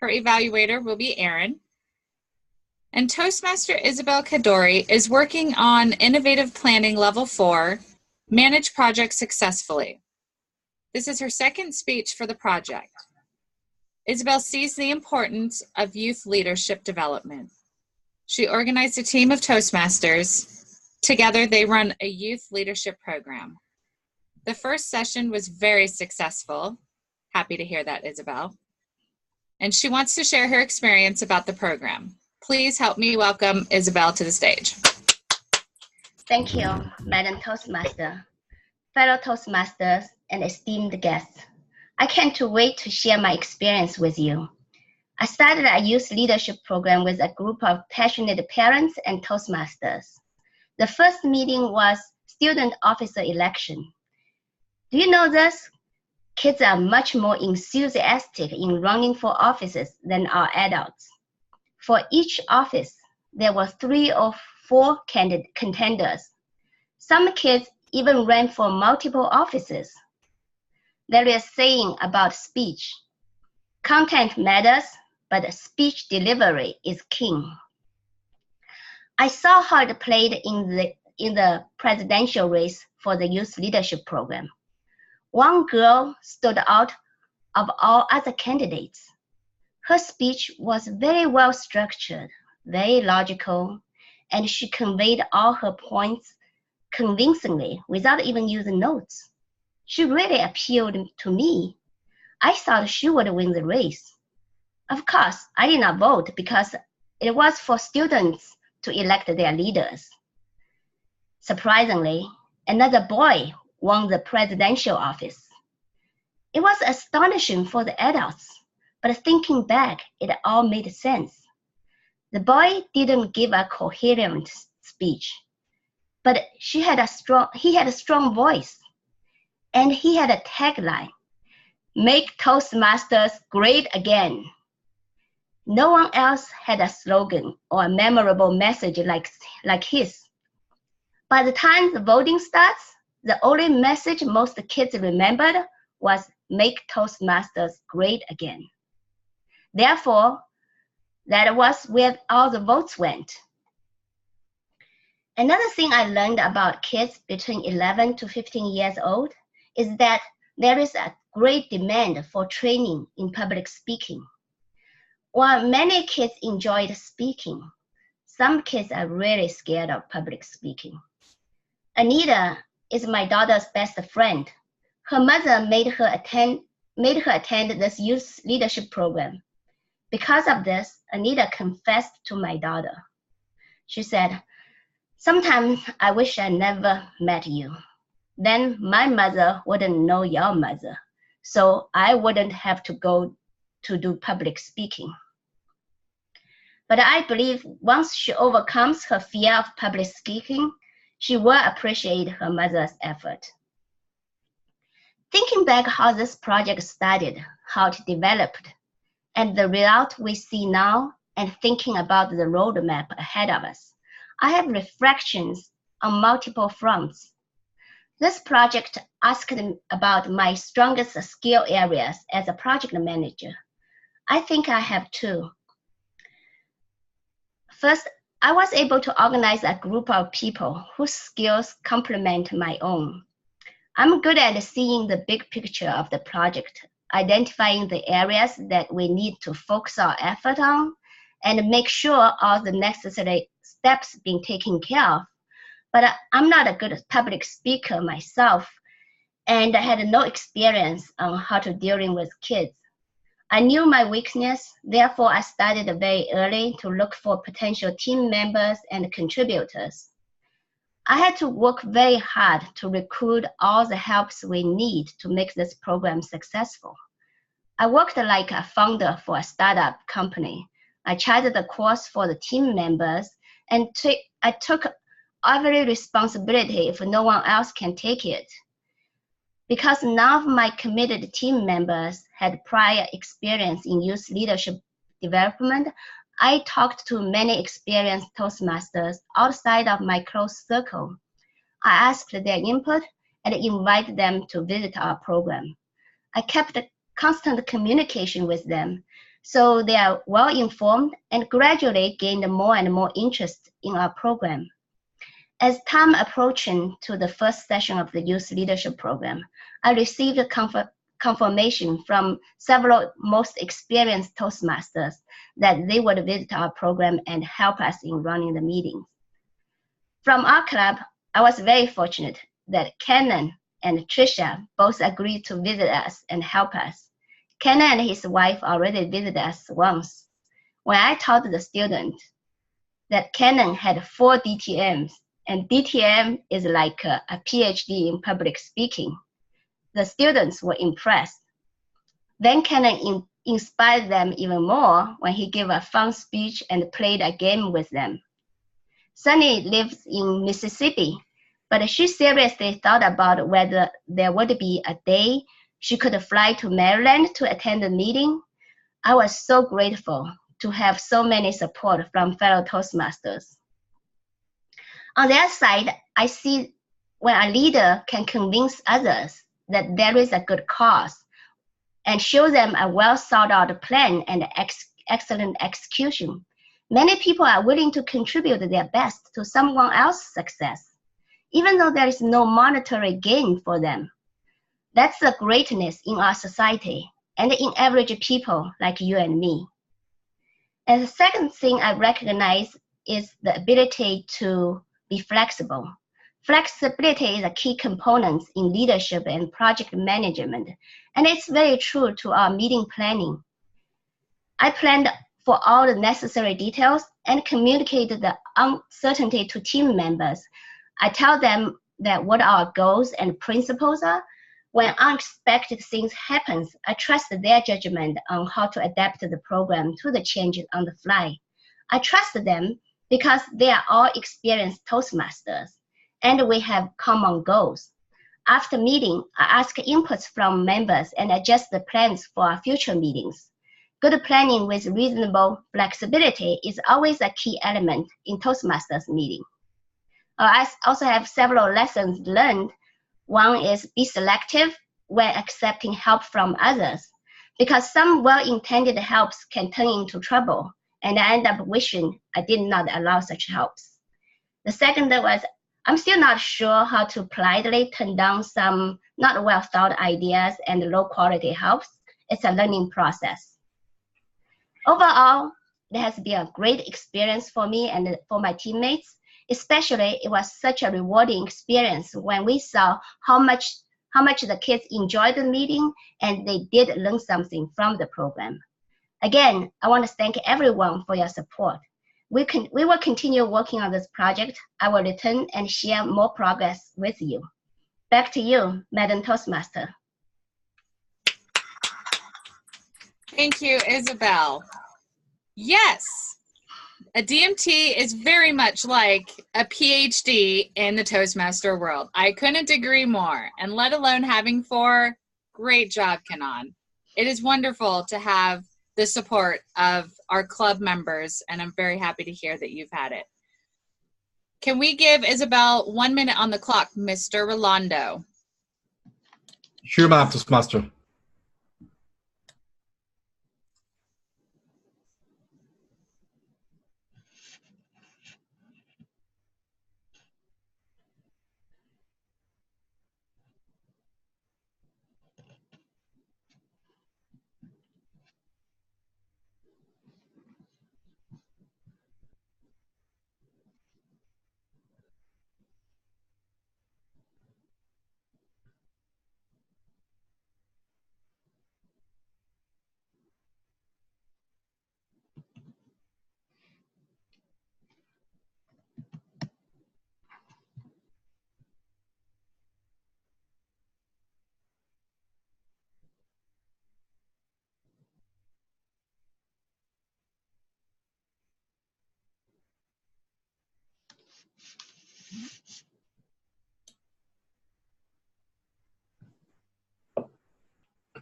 Her evaluator will be Aaron. And Toastmaster Isabel Kadori is working on Innovative Planning Level 4, Manage Projects Successfully. This is her second speech for the project. Isabel sees the importance of youth leadership development. She organized a team of Toastmasters. Together, they run a youth leadership program. The first session was very successful. Happy to hear that, Isabel. And she wants to share her experience about the program. Please help me welcome Isabel to the stage. Thank you, Madam Toastmaster, fellow Toastmasters, and esteemed guests. I can't wait to share my experience with you. I started a youth leadership program with a group of passionate parents and Toastmasters. The first meeting was student officer election. Do you know this? Kids are much more enthusiastic in running for offices than our adults. For each office, there were 3 or 4 contenders. Some kids even ran for multiple offices. There is a saying about speech. Content matters, but speech delivery is king. I saw how it played in the presidential race for the youth leadership program. One girl stood out of all other candidates. Her speech was very well structured, very logical, and she conveyed all her points convincingly without even using notes. She really appealed to me. I thought she would win the race. Of course, I did not vote because it was for students to elect their leaders. Surprisingly, another boy won the presidential office. It was astonishing for the adults, but thinking back, it all made sense. The boy didn't give a coherent speech, but he had a strong voice, and he had a tagline, "Make Toastmasters great again." No one else had a slogan or a memorable message like his. By the time the voting starts, the only message most kids remembered was "Make Toastmasters great again." Therefore, that was where all the votes went. Another thing I learned about kids between 11 to 15 years old is that there is a great demand for training in public speaking. While many kids enjoyed speaking, some kids are really scared of public speaking. Anita is my daughter's best friend. Her mother made her attend this youth leadership program. Because of this, Anita confessed to my daughter. She said, "Sometimes I wish I never met you. Then my mother wouldn't know your mother, so I wouldn't have to go to do public speaking." But I believe once she overcomes her fear of public speaking, she will appreciate her mother's effort. Thinking back how this project started, how it developed, and the result we see now, and thinking about the roadmap ahead of us, I have reflections on multiple fronts. This project asked about my strongest skill areas as a project manager. I think I have 2. First, I was able to organize a group of people whose skills complement my own. I'm good at seeing the big picture of the project, identifying the areas that we need to focus our effort on, and make sure all the necessary steps being taken care of. But I'm not a good public speaker myself, and I had no experience on how to deal with kids. I knew my weakness, therefore I started very early to look for potential team members and contributors. I had to work very hard to recruit all the helps we need to make this program successful. I worked like a founder for a startup company. I charted the course for the team members, and I took every responsibility if no one else can take it. Because none of my committed team members had prior experience in youth leadership development, I talked to many experienced Toastmasters outside of my close circle. I asked their input and invited them to visit our program. I kept constant communication with them, so they are well informed and gradually gained more and more interest in our program. As time approaching to the first session of the Youth Leadership Program, I received a confirmation from several most experienced Toastmasters that they would visit our program and help us in running the meetings. From our club, I was very fortunate that Kenan and Tricia both agreed to visit us and help us. Kenan and his wife already visited us once. When I told the student that Kenan had 4 DTMs, and DTM is like a PhD in public speaking, the students were impressed. Then Kenan inspired them even more when he gave a fun speech and played a game with them. Sunny lives in Mississippi, but she seriously thought about whether there would be a day she could fly to Maryland to attend the meeting. I was so grateful to have so many support from fellow Toastmasters. On the other side, I see when a leader can convince others that there is a good cause and show them a well thought out plan and excellent execution, many people are willing to contribute their best to someone else's success, even though there is no monetary gain for them. That's the greatness in our society and in average people like you and me. And the second thing I recognize is the ability to be flexible. Flexibility is a key component in leadership and project management, and it's very true to our meeting planning. I planned for all the necessary details and communicated the uncertainty to team members. I tell them that what our goals and principles are. When unexpected things happen, I trust their judgment on how to adapt the program to the changes on the fly. I trust them because they are all experienced Toastmasters, and we have common goals. After meeting, I ask inputs from members and adjust the plans for our future meetings. Good planning with reasonable flexibility is always a key element in Toastmasters meeting. I also have several lessons learned. One is be selective when accepting help from others, because some well-intended helps can turn into trouble, and I end up wishing I did not allow such helps. The second was, I'm still not sure how to politely turn down some not well-thought ideas and low-quality helps. It's a learning process. Overall, it has been a great experience for me and for my teammates. Especially, it was such a rewarding experience when we saw how much the kids enjoyed the meeting and they did learn something from the program. Again, I want to thank everyone for your support. We will continue working on this project. I will return and share more progress with you. Back to you, Madam Toastmaster. Thank you, Isabel. Yes, a DMT is very much like a PhD in the Toastmaster world. I couldn't agree more, and let alone having 4. Great job, Kenan. It is wonderful to have the support of our club members, and I'm very happy to hear that you've had it. Can we give Isabel 1 minute on the clock, Mr. Rolando? Sure, Madam Toastmaster.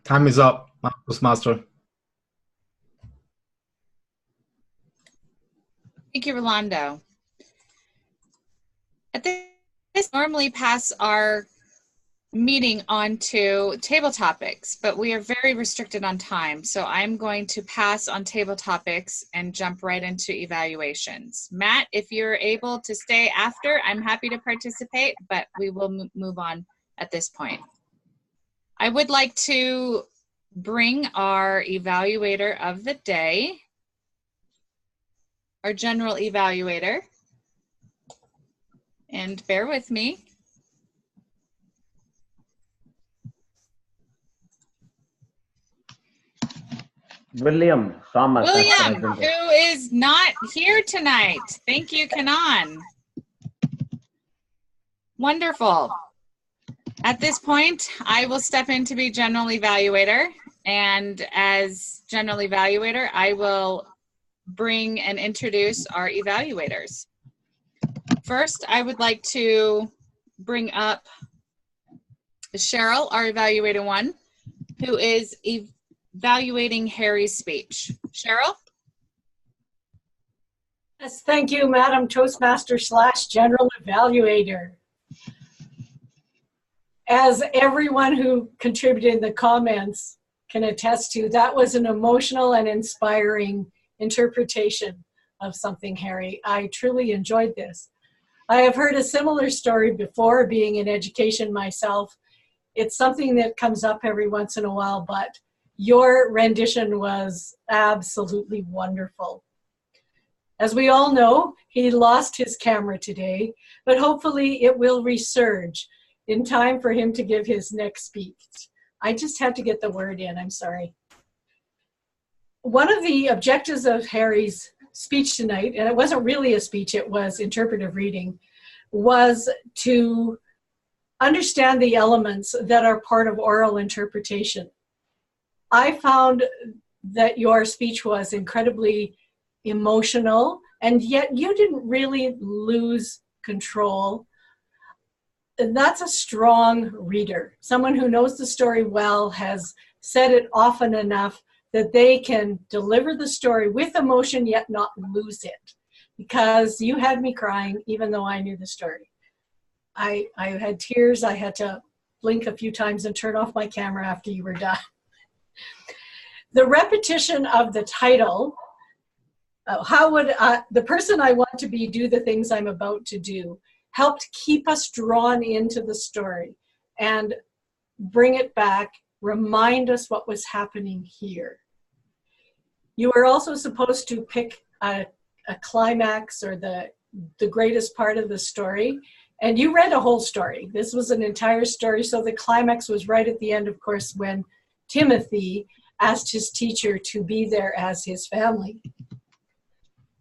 Time is up, Toastmaster. Thank you, Rolando. At this normally pass our meeting on to table topics, but we are very restricted on time. So I'm going to pass on table topics and jump right into evaluations. Matt, if you're able to stay after, I'm happy to participate, but we will move on at this point. I would like to bring our evaluator of the day, our general evaluator, and bear with me. William Thomas. William, who is not here tonight. Thank you, Kanan. Wonderful. At this point, I will step in to be general evaluator. And as general evaluator, I will bring and introduce our evaluators. First, I would like to bring up Sheryl, our evaluator one, who is evaluating Harry's speech. Sheryl? Yes, thank you, Madam Toastmaster / General Evaluator. As everyone who contributed in the comments can attest to, that was an emotional and inspiring interpretation of something, Harry. I truly enjoyed this. I have heard a similar story before, being in education myself. It's something that comes up every once in a while, but your rendition was absolutely wonderful. As we all know, he lost his camera today, but hopefully it will resurge in time for him to give his next speech. I just had to get the word in, I'm sorry. One of the objectives of Harry's speech tonight, and it wasn't really a speech, it was interpretive reading, was to understand the elements that are part of oral interpretation. I found that your speech was incredibly emotional, and yet you didn't really lose control. And that's a strong reader. Someone who knows the story well, has said it often enough that they can deliver the story with emotion yet not lose it. Because you had me crying even though I knew the story. I had tears. I had to blink a few times and turn off my camera after you were done. The repetition of the title, how would the person I want to be do the things I'm about to do, helped keep us drawn into the story and bring it back, remind us what was happening here. You were also supposed to pick a climax or the greatest part of the story, and you read a whole story. This was an entire story, so the climax was right at the end, of course, when Timothy asked his teacher to be there as his family.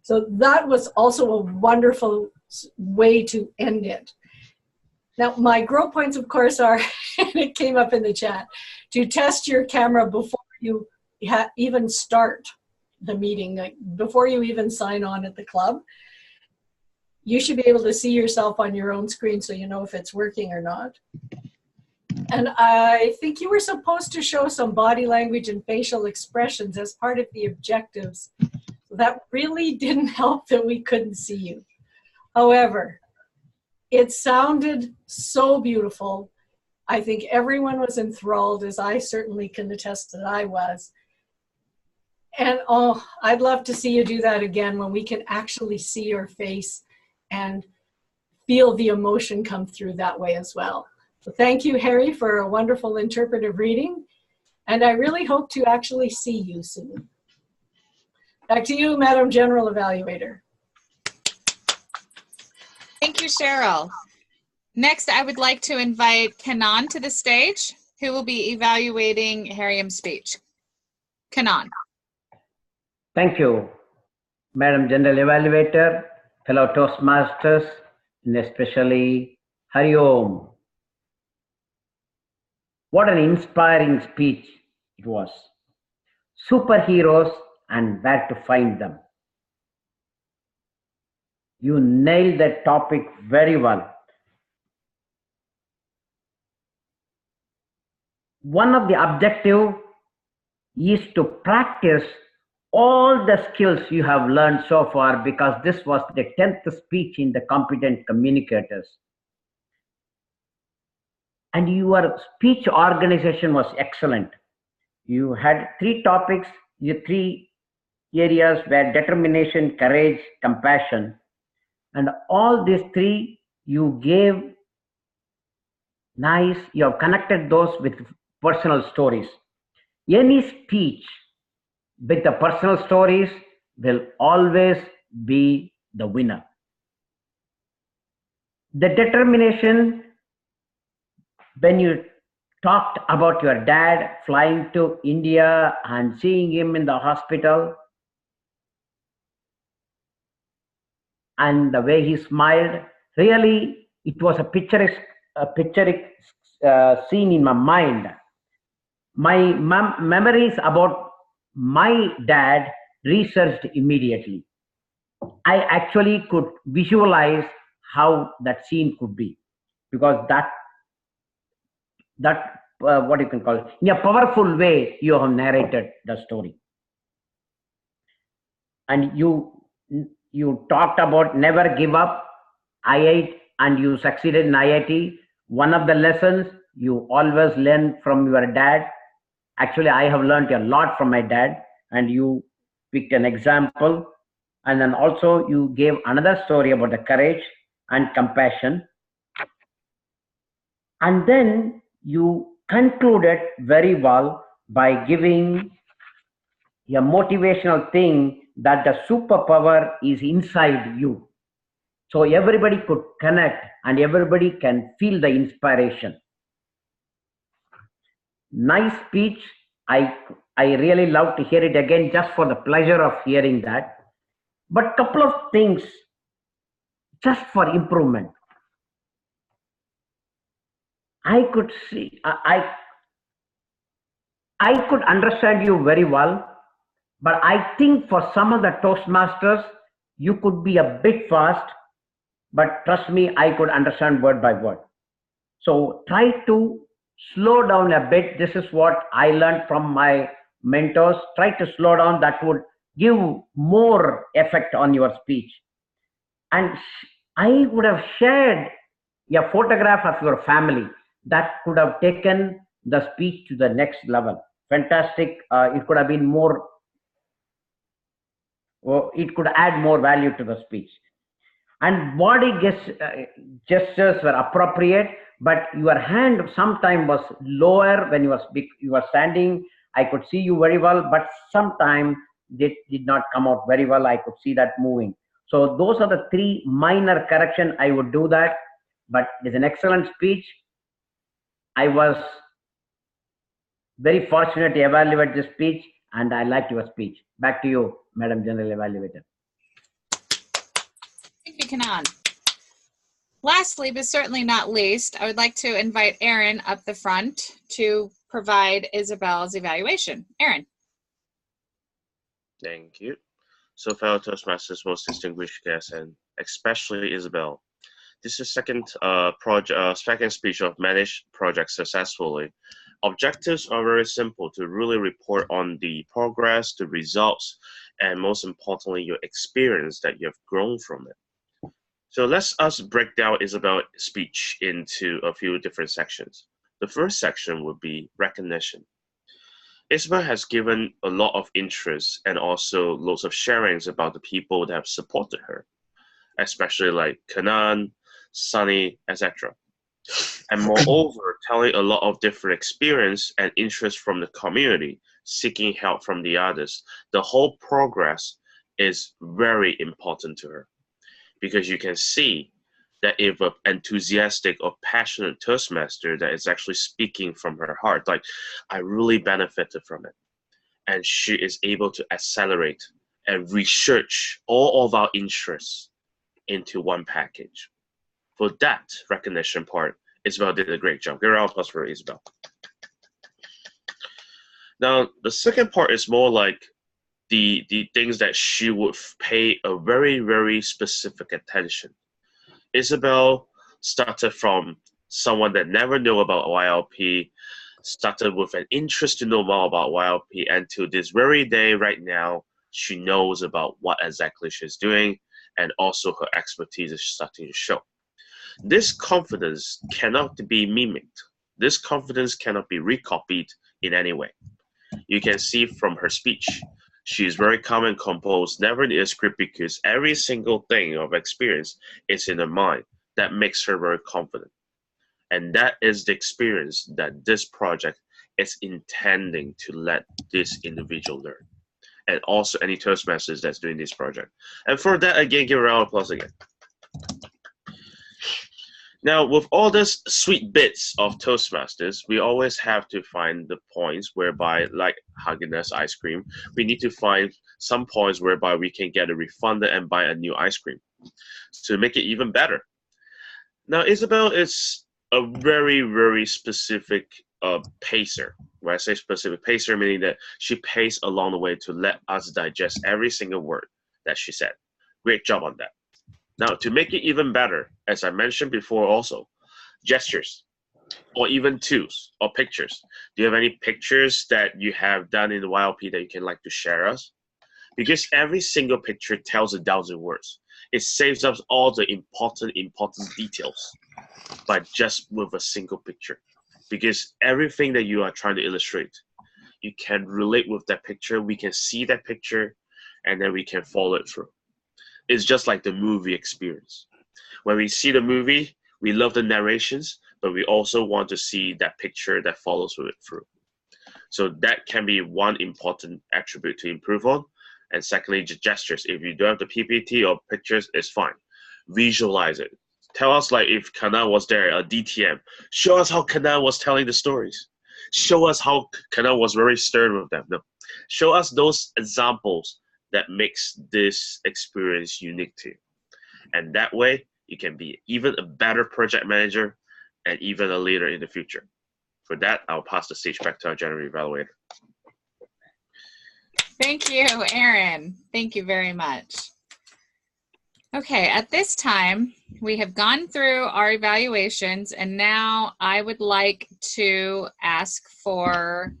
So that was also a wonderful way to end it. Now, my grow points, of course, are, and it came up in the chat, to test your camera before you even start the meeting, like before you even sign on at the club. You should be able to see yourself on your own screen so you know if it's working or not. And I think you were supposed to show some body language and facial expressions as part of the objectives. That really didn't help that we couldn't see you. However, it sounded so beautiful. I think everyone was enthralled, as I certainly can attest that I was. And oh, I'd love to see you do that again when we can actually see your face and feel the emotion come through that way as well. So thank you, Harry, for a wonderful interpretive reading. And I really hope to actually see you soon. Back to you, Madam General Evaluator. Thank you, Sheryl. Next, I would like to invite Kanan to the stage, who will be evaluating Hariom's speech. Kanan. Thank you, Madam General Evaluator, fellow Toastmasters, and especially Hariom. What an inspiring speech it was. Superheroes and where to find them. You nailed that topic very well. One of the objectives is to practice all the skills you have learned so far, because this was the 10th speech in the competent communicators. And your speech organization was excellent. You had 3 topics, your 3 areas were determination, courage, compassion. And all these 3 you gave nice, you have connected those with personal stories. Any speech with the personal stories will always be the winner. The determination, when you talked about your dad flying to India and seeing him in the hospital and the way he smiled, really it was a picturesque scene in my mind. My memories about my dad researched immediately. I actually could visualize how that scene could be, because that what you can call it, in a powerful way you have narrated the story. And you talked about never give up, IIT, and you succeeded in IIT. One of the lessons you always learn from your dad. Actually, I have learned a lot from my dad, and you picked an example. And then also you gave another story about the courage and compassion. And then you concluded very well by giving a motivational thing that the superpower is inside you. So everybody could connect and everybody can feel the inspiration. Nice speech. I really love to hear it again just for the pleasure of hearing that. But couple of things just for improvement. I could see, I could understand you very well, but I think for some of the Toastmasters, you could be a bit fast, but trust me, I could understand word by word. So try to slow down a bit. This is what I learned from my mentors. Try to slow down. That would give more effect on your speech. And I would have shared a photograph of your family that could have taken the speech to the next level. Fantastic. It could have been more, it could add more value to the speech. And body gestures were appropriate, but your hand sometimes was lower when you were standing. I could see you very well, but sometimes they did not come out very well. I could see that moving. So those are the 3 minor corrections. I would do that, but it's an excellent speech. I was very fortunate to evaluate this speech, and I liked your speech. Back to you, Madam General Evaluator. Thank you, Kanan. Lastly, but certainly not least, I would like to invite Aaron up the front to provide Isabel's evaluation. Aaron. Thank you. So, fellow Toastmasters, most distinguished guests, and especially Isabel, this is second speech of managed projects successfully. Objectives are very simple: to really report on the progress, the results, and most importantly, your experience that you have grown from it. So let's us break down Isabel's speech into a few different sections. The first section would be recognition. Isabel has given a lot of interest and also lots of sharings about the people that have supported her, especially like Kanan, Sunny, etc. And moreover, telling a lot of different experience and interest from the community, seeking help from the others. The whole progress is very important to her, because you can see that if an enthusiastic or passionate Toastmaster that is actually speaking from her heart, like, I really benefited from it. And she is able to accelerate and research all of our interests into one package. For that recognition part, Isabel did a great job. Give a round of applause for Isabel. Now, the second part is more like the things that she would pay a very, very specific attention. Isabel started from someone that never knew about YLP, started with an interest to know more about YLP, and to this very day right now, she knows about what exactly she's doing, and also her expertise is starting to show. This confidence cannot be mimicked this confidence cannot be recopied in any way. You can see from her speech, she is very calm and composed, never in a script, because every single thing of experience is in her mind that makes her very confident. And that is the experience that this project is intending to let this individual learn. And also any Toastmasters that's doing this project. And for that, again, give a round of applause again. Now, with all these sweet bits of Toastmasters, we always have to find the points whereby, like Haagen-Dazs ice cream, we need to find some points whereby we can get a refund and buy a new ice cream to make it even better. Now, Isabel is a very, very specific pacer. When I say specific pacer, meaning that she paced along the way to let us digest every single word that she said. Great job on that. Now, to make it even better, as I mentioned before also, gestures, or even tools or pictures. Do you have any pictures that you have done in the YLP that you can like to share us? Because every single picture tells 1,000 words. It saves us all the important details by just with a single picture. Because everything that you are trying to illustrate, you can relate with that picture, we can see that picture, and then we can follow it through. It's just like the movie experience. When we see the movie, we love the narrations, but we also want to see that picture that follows with it through. So that can be one important attribute to improve on. And secondly, gestures. If you don't have the PPT or pictures, it's fine. Visualize it. Tell us, like, if Kana was there, a DTM. Show us how Kana was telling the stories. Show us how Kana was very stern with them. No. Show us those examples that makes this experience unique to you. And that way, you can be even a better project manager and even a leader in the future. For that, I'll pass the stage back to our general evaluator. Thank you, Aaron. Thank you very much. Okay, at this time, we have gone through our evaluations, and now I would like to ask for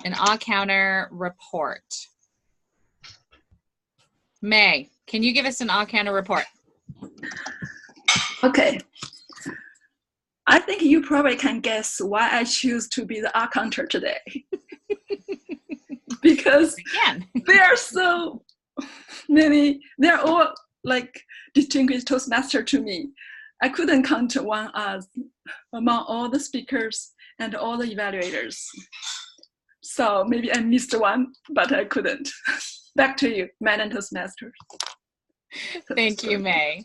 an all-counter report. May, can you give us an all-counter report? Okay. I think you probably can guess why I choose to be the all-counter today. Because there are so many, they're all like distinguished Toastmaster to me. I couldn't count one as among all the speakers and all the evaluators. So maybe I missed one, but I couldn't. Back to you, Madam Toastmaster. Thank you, May.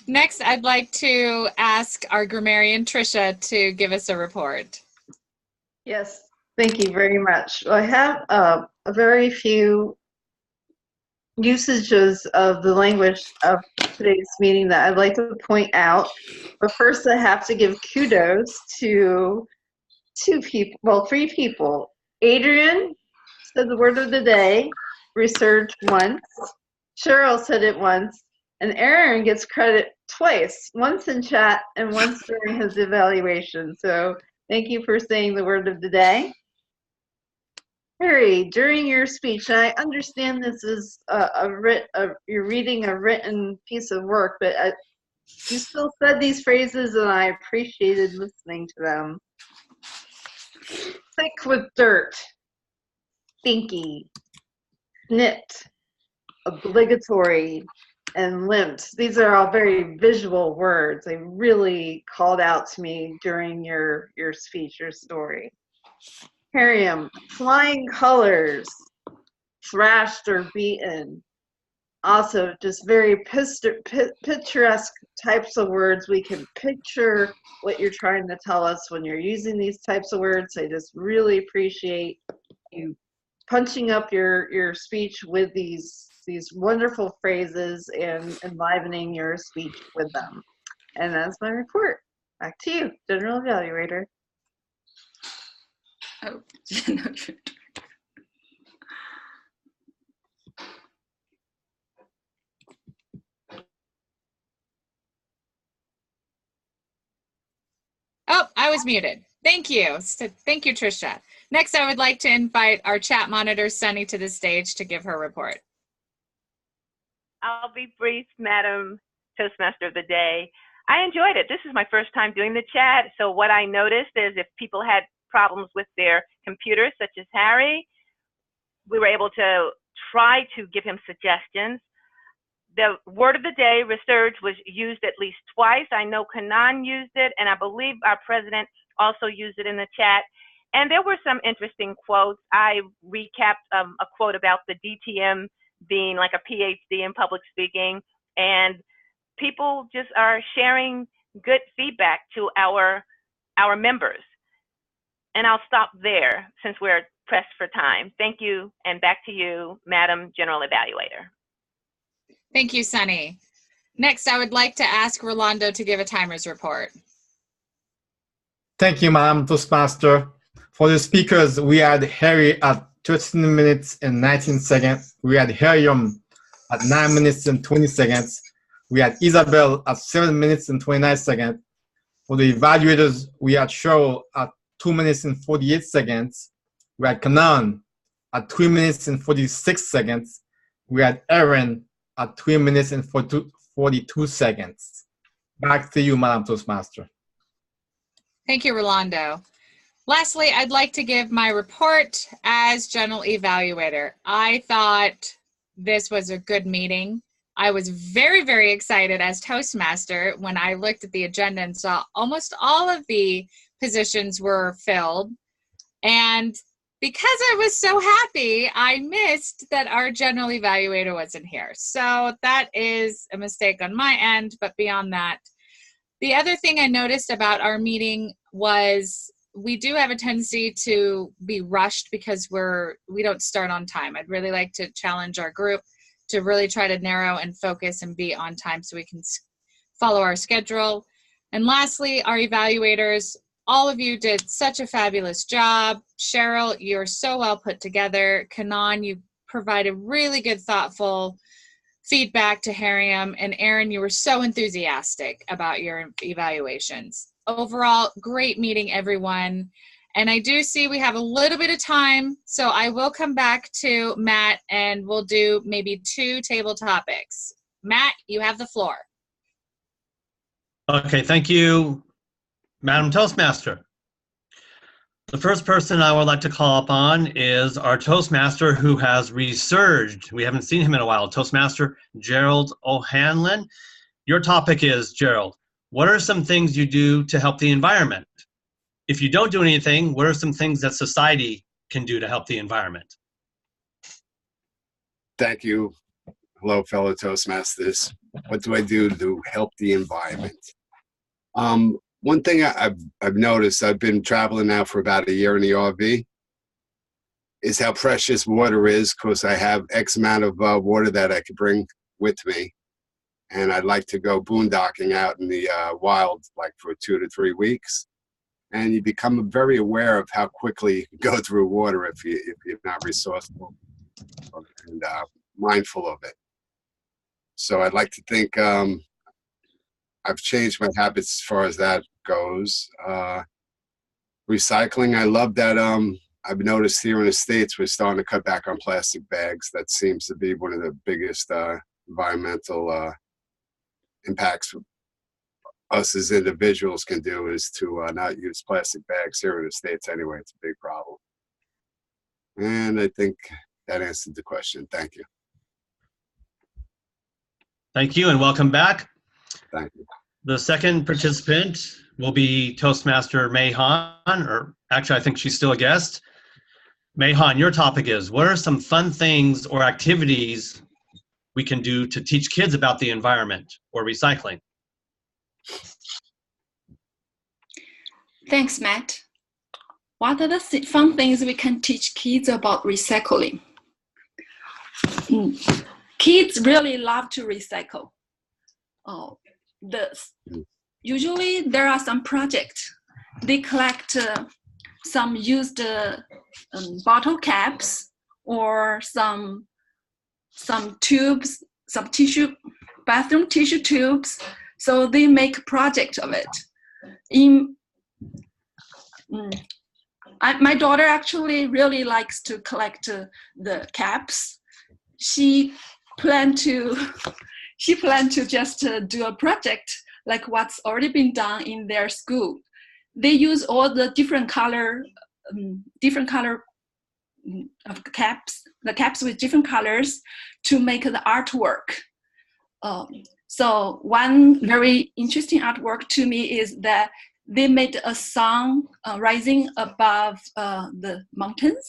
Next, I'd like to ask our grammarian, Tricia, to give us a report. Yes, thank you very much. I have a very few usages of the language of today's meeting that I'd like to point out. But first, I have to give kudos to three people. Adrian said the word of the day, research once. Sheryl said it once. And Aaron gets credit twice, once in chat and once during his evaluation. So thank you for saying the word of the day. Harry, during your speech, I understand this is you're reading a written piece of work, but you still said these phrases and I appreciated listening to them. Thick with dirt, stinky, snipped, obligatory, and limped. These are all very visual words. They really called out to me during your speech, your story. Hariom, flying colors, thrashed or beaten. Also, just very picturesque types of words. We can picture what you're trying to tell us when you're using these types of words. I just really appreciate you punching up your speech with these wonderful phrases and enlivening your speech with them. And that's my report. Back to you, General Evaluator. Oh, Oh, I was muted. Thank you. Thank you, Tricia. Next, I would like to invite our chat monitor, Sunny, to the stage to give her report. I'll be brief, Madam Toastmaster of the Day. I enjoyed it. This is my first time doing the chat. So what I noticed is if people had problems with their computers, such as Harry, we were able to try to give him suggestions. The word of the day, research, was used at least twice. I know Kanan used it, and I believe our president also used it in the chat. And there were some interesting quotes. I recapped a quote about the DTM being like a PhD in public speaking, and people just are sharing good feedback to our members. And I'll stop there since we're pressed for time. Thank you, and back to you, Madam General Evaluator. Thank you, Sunny. Next, I would like to ask Rolando to give a timer's report. Thank you, Madam Toastmaster. For the speakers, we had Harry at 13 minutes and 19 seconds. We had Hariom at 9 minutes and 20 seconds. We had Isabel at 7 minutes and 29 seconds. For the evaluators, we had Sheryl at 2 minutes and 48 seconds. We had Kanan at 3 minutes and 46 seconds. We had Aaron at 3 minutes and 42 seconds. Back to you, Madam Toastmaster. Thank you, Rolando. Lastly, I'd like to give my report as General Evaluator. I thought this was a good meeting. I was very, very excited as Toastmaster when I looked at the agenda and saw almost all of the positions were filled. And because I was so happy, I missed that our General Evaluator wasn't here. So that is a mistake on my end, but beyond that, the other thing I noticed about our meeting was we do have a tendency to be rushed because we don't start on time. I'd really like to challenge our group to really try to narrow and focus and be on time so we can follow our schedule. And lastly, our evaluators, all of you did such a fabulous job. Sheryl, you're so well put together. Kanan, you provided really good, thoughtful feedback to Hariom. And Aaron, you were so enthusiastic about your evaluations. Overall, great meeting, everyone. And I do see we have a little bit of time, so I will come back to Matt and we'll do maybe 2 table topics. Matt, you have the floor. Okay, thank you, Madam Toastmaster. The first person I would like to call upon is our Toastmaster who has resurged. We haven't seen him in a while. Toastmaster Gerald O'Hanlon. Your topic is, Gerald, what are some things you do to help the environment? If you don't do anything, what are some things that society can do to help the environment? Thank you. Hello, fellow Toastmasters. What do I do to help the environment? One thing I've noticed, I've been traveling now for about a year in the RV, is how precious water is, because I have X amount of water that I could bring with me. And I'd like to go boondocking out in the wild, like for 2 to 3 weeks. And you become very aware of how quickly you can go through water if you're not resourceful and mindful of it. So I'd like to think I've changed my habits as far as that goes. Recycling, I love that. I've noticed here in the States we're starting to cut back on plastic bags. That seems to be one of the biggest environmental impacts us as individuals can do, is to not use plastic bags here in the States anyway. It's a big problem. And I think that answered the question. Thank you. Thank you and welcome back. Thank you. The second participant will be Toastmaster Mei Han, or actually I think she's still a guest. Mei Han, your topic is, what are some fun things or activities we can do to teach kids about the environment or recycling? Thanks, Matt. What are the fun things we can teach kids about recycling? Kids really love to recycle. Usually there are some projects. They collect some used bottle caps or some tubes, some tissue, bathroom tissue tubes. So they make a project of it. My daughter actually really likes to collect the caps. She planned to just do a project like what's already been done in their school. They use all the different color of caps, the caps with different colors to make the artwork. So one very interesting artwork to me is that they made a sun rising above the mountains,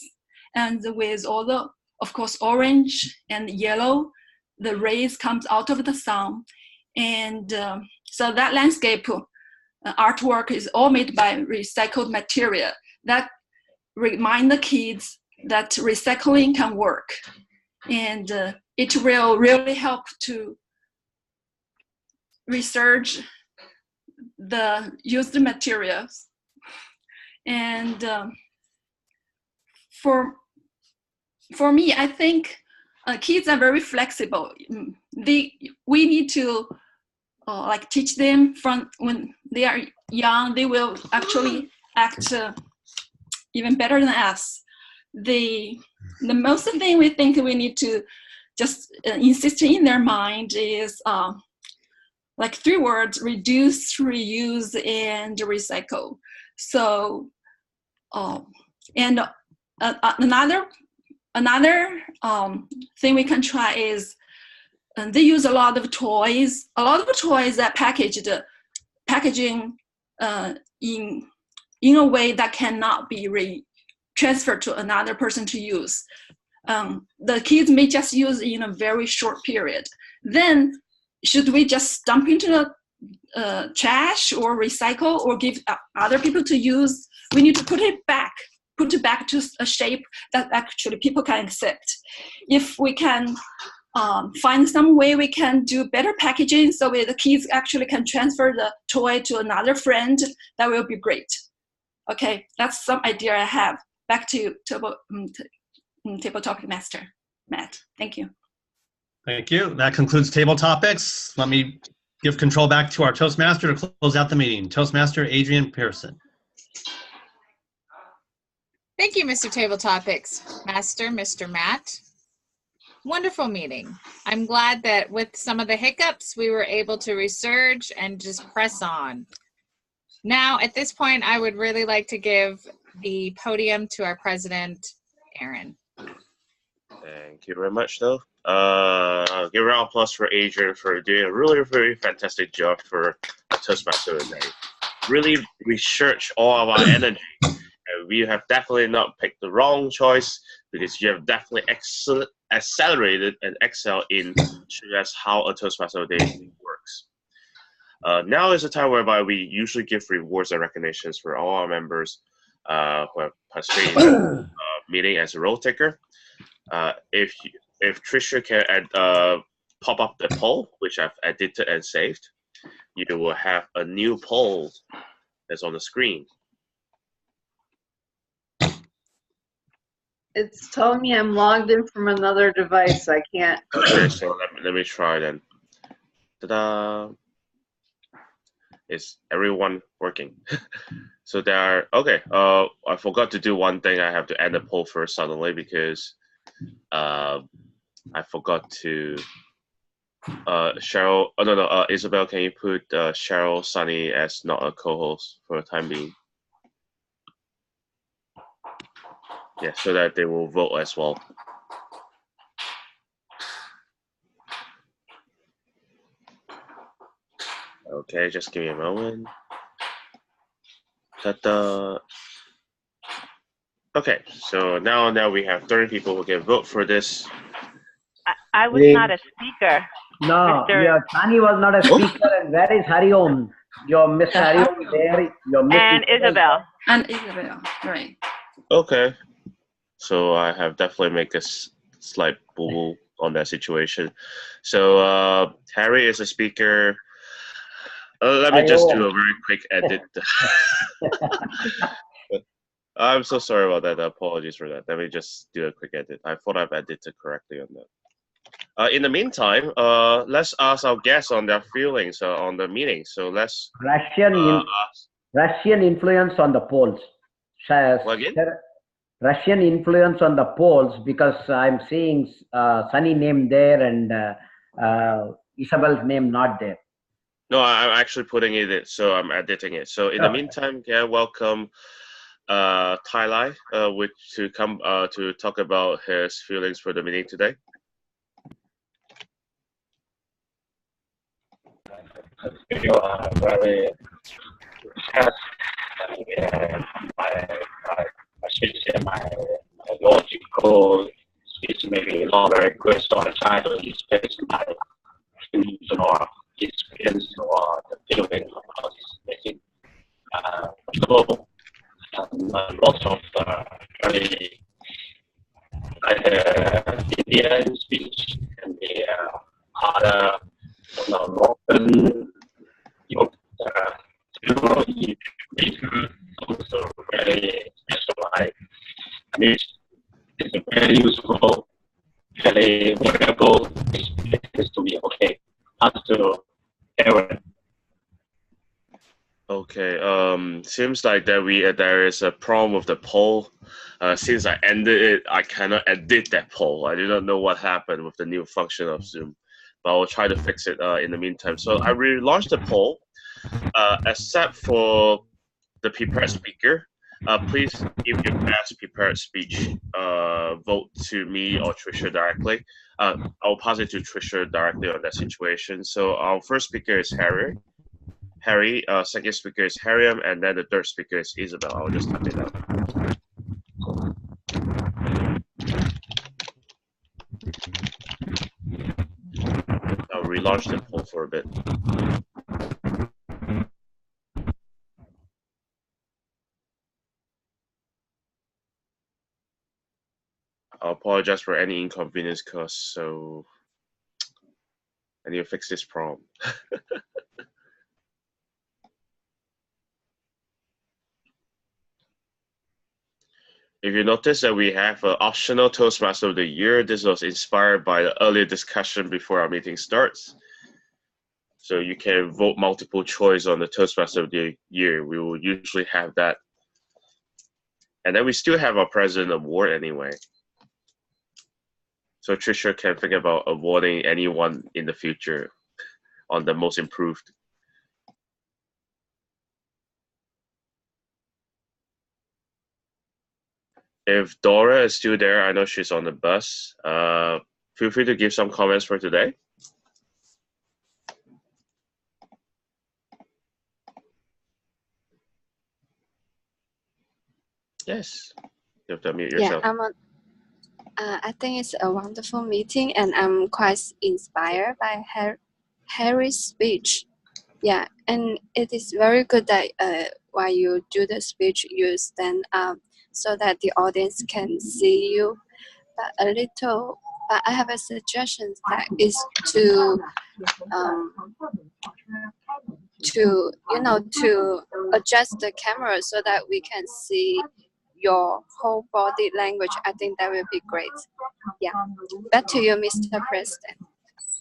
and with all the, of course, orange and yellow, the rays comes out of the sun. And so that landscape artwork is all made by recycled material that remind the kids that recycling can work. And it will really help to research the used materials. And for me, I think kids are very flexible. We need to like teach them from when they are young. They will actually act even better than us. The most thing we think we need to just insist in their mind is like 3 words: reduce, reuse, and recycle. So, and another thing we can try is they use a lot of toys that packaging in a way that cannot be transferred to another person to use. The kids may just use in a very short period. Then should we just dump into the trash or recycle or give other people to use? We need to put it back to a shape that actually people can accept. If we can find some way we can do better packaging so the kids actually can transfer the toy to another friend, that will be great. Okay, that's some idea I have. Back to you, Table Topic Master, Matt. Thank you. Thank you. That concludes table topics. Let me give control back to our Toastmaster to close out the meeting. Toastmaster Adrian Pearson. Thank you, Mr. Table Topics Master, Mr. Matt. Wonderful meeting. I'm glad that with some of the hiccups, we were able to resurge and just press on. Now, at this point, I would really like to give the podium to our president, Aaron. Thank you very much, though. Give a round of applause for Adrian for doing a really, really fantastic job for Toastmaster today. Really research all of our energy. And we have definitely not picked the wrong choice, because you have definitely accelerated and excelled in showing us how a Toastmaster day works. Now is a time whereby we usually give rewards and recognitions for all our members who have participated in meeting as a role taker. If Tricia can pop up the poll, which I've edited and saved, you will have a new poll that's on the screen. It's telling me I'm logged in from another device. I can't. Okay, so let me try then. Ta-da! Is everyone working? So there are, okay, I forgot to do one thing. I have to end the poll first suddenly because I forgot to, Cheryl, oh no, Isabel, can you put Cheryl, Sunny as not a co-host for the time being? Yeah, so that they will vote as well. Okay, just give me a moment. Ta-da. Okay, so now we have 30 people who can vote for this. I was not a speaker. No, Mr. yeah, Sunny was not a speaker. And where is Hariom? Your Mr. Hariom there. Your Miss And Isabel. And Isabel, right. Okay, so I have definitely made a slight boo-boo on that situation. So Harry is a speaker. Let me just do a very quick edit. I'm so sorry about that. Apologies for that. Let me just do a quick edit. I thought I've edited correctly on that. In the meantime, let's ask our guests on their feelings on the meeting. So let's Russian influence on the polls. Russian influence on the polls, because I'm seeing Sunny name there and Isabel's name not there. No, I'm actually putting it in, so I'm editing it. So in the meantime, can I welcome Tai Lai to come to talk about his feelings for the meeting today. I feel very stressed, and my speech and my logical speech maybe not very good, so I try to express my feelings or experience or the feeling about this meeting. So lots of very Indian speech and the other Northern Europe also very specialized. It's a very useful, very variable experience to be okay. After Aaron. Okay. Seems like that there is a problem with the poll. Since I ended it, I cannot edit that poll. I do not know what happened with the new function of Zoom, but I will try to fix it in the meantime. So I relaunched the poll, except for the prepared speaker. Please give your best prepared speech vote to me or Tricia directly. I'll pass it to Tricia directly on that situation. So our first speaker is Harry. Second speaker is Hariom, and then the third speaker is Isabel. I'll just type it out. I'll relaunch the poll for a bit. I'll apologize for any inconvenience caused, so I need to fix this problem. If you notice that we have an optional Toastmaster of the Year, this was inspired by the earlier discussion before our meeting starts. So you can vote multiple choice on the Toastmaster of the Year. We will usually have that. And then we still have our President Award anyway. So Tricia can think about awarding anyone in the future on the most improved. If Dora is still there, I know she's on the bus. Feel free to give some comments for today. Yes, you have to unmute yourself. Yeah, I think it's a wonderful meeting, and I'm quite inspired by Harry's speech. Yeah, and it is very good that while you do the speech, you stand up so that the audience can see you. But I have a suggestion that is to adjust the camera so that we can see your whole body language. I think that will be great. Yeah, back to you, Mr. President.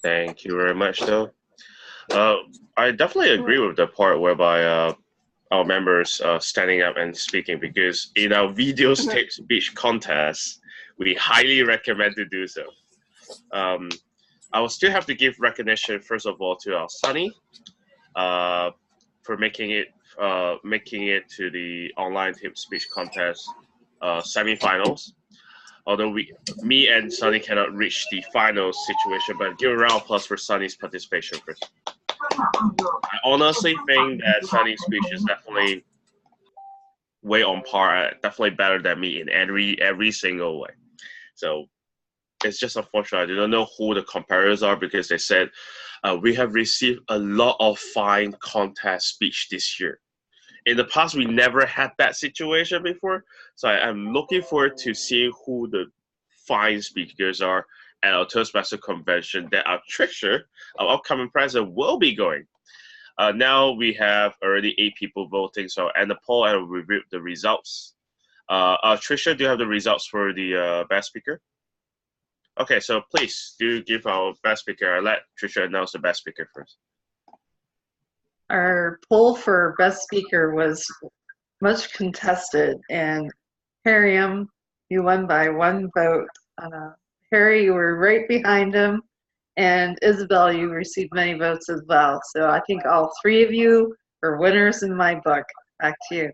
Thank you very much, though. I definitely agree with the part whereby our members standing up and speaking, because in our video speech contest, we highly recommend to do so. I will still have to give recognition, first of all, to our Sunny for making it to the online tape speech contest semifinals. Although me and Sunny cannot reach the final situation, but give a round of applause for Sunny's participation first. I honestly think that Sunny's speech is definitely way on par, definitely better than me in every single way. So it's just unfortunate. I do not know who the competitors are, because they said we have received a lot of fine contest speech this year. In the past, we never had that situation before. So I'm looking forward to seeing who the fine speakers are at our Toastmaster convention that our Tricia, our upcoming president, will be going. Now we have already 8 people voting, so I'll end the poll and I'll review the results. Tricia, do you have the results for the best speaker? Okay, so please do give our best speaker. I'll let Tricia announce the best speaker first. Our poll for best speaker was much contested, and Hariom, you won by 1 vote. Harry, you were right behind him, And Isabel, you received many votes as well. So I think all three of you are winners in my book. Back to you.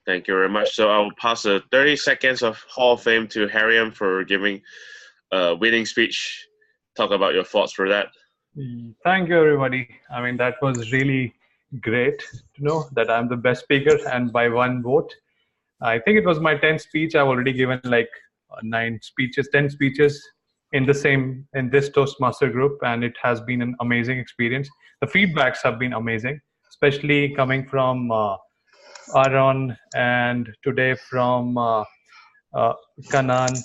Thank you very much. So I'll pass the 30 seconds of Hall of Fame to Hariom for giving a winning speech. Talk about your thoughts for that. Thank you, everybody. I mean, that was really great to know that I'm the best speaker and by one vote. I think it was my 10th speech. I've already given like 10 speeches in this Toastmaster group, and it has been an amazing experience. The feedbacks have been amazing, especially coming from Aaron and today from Kanan.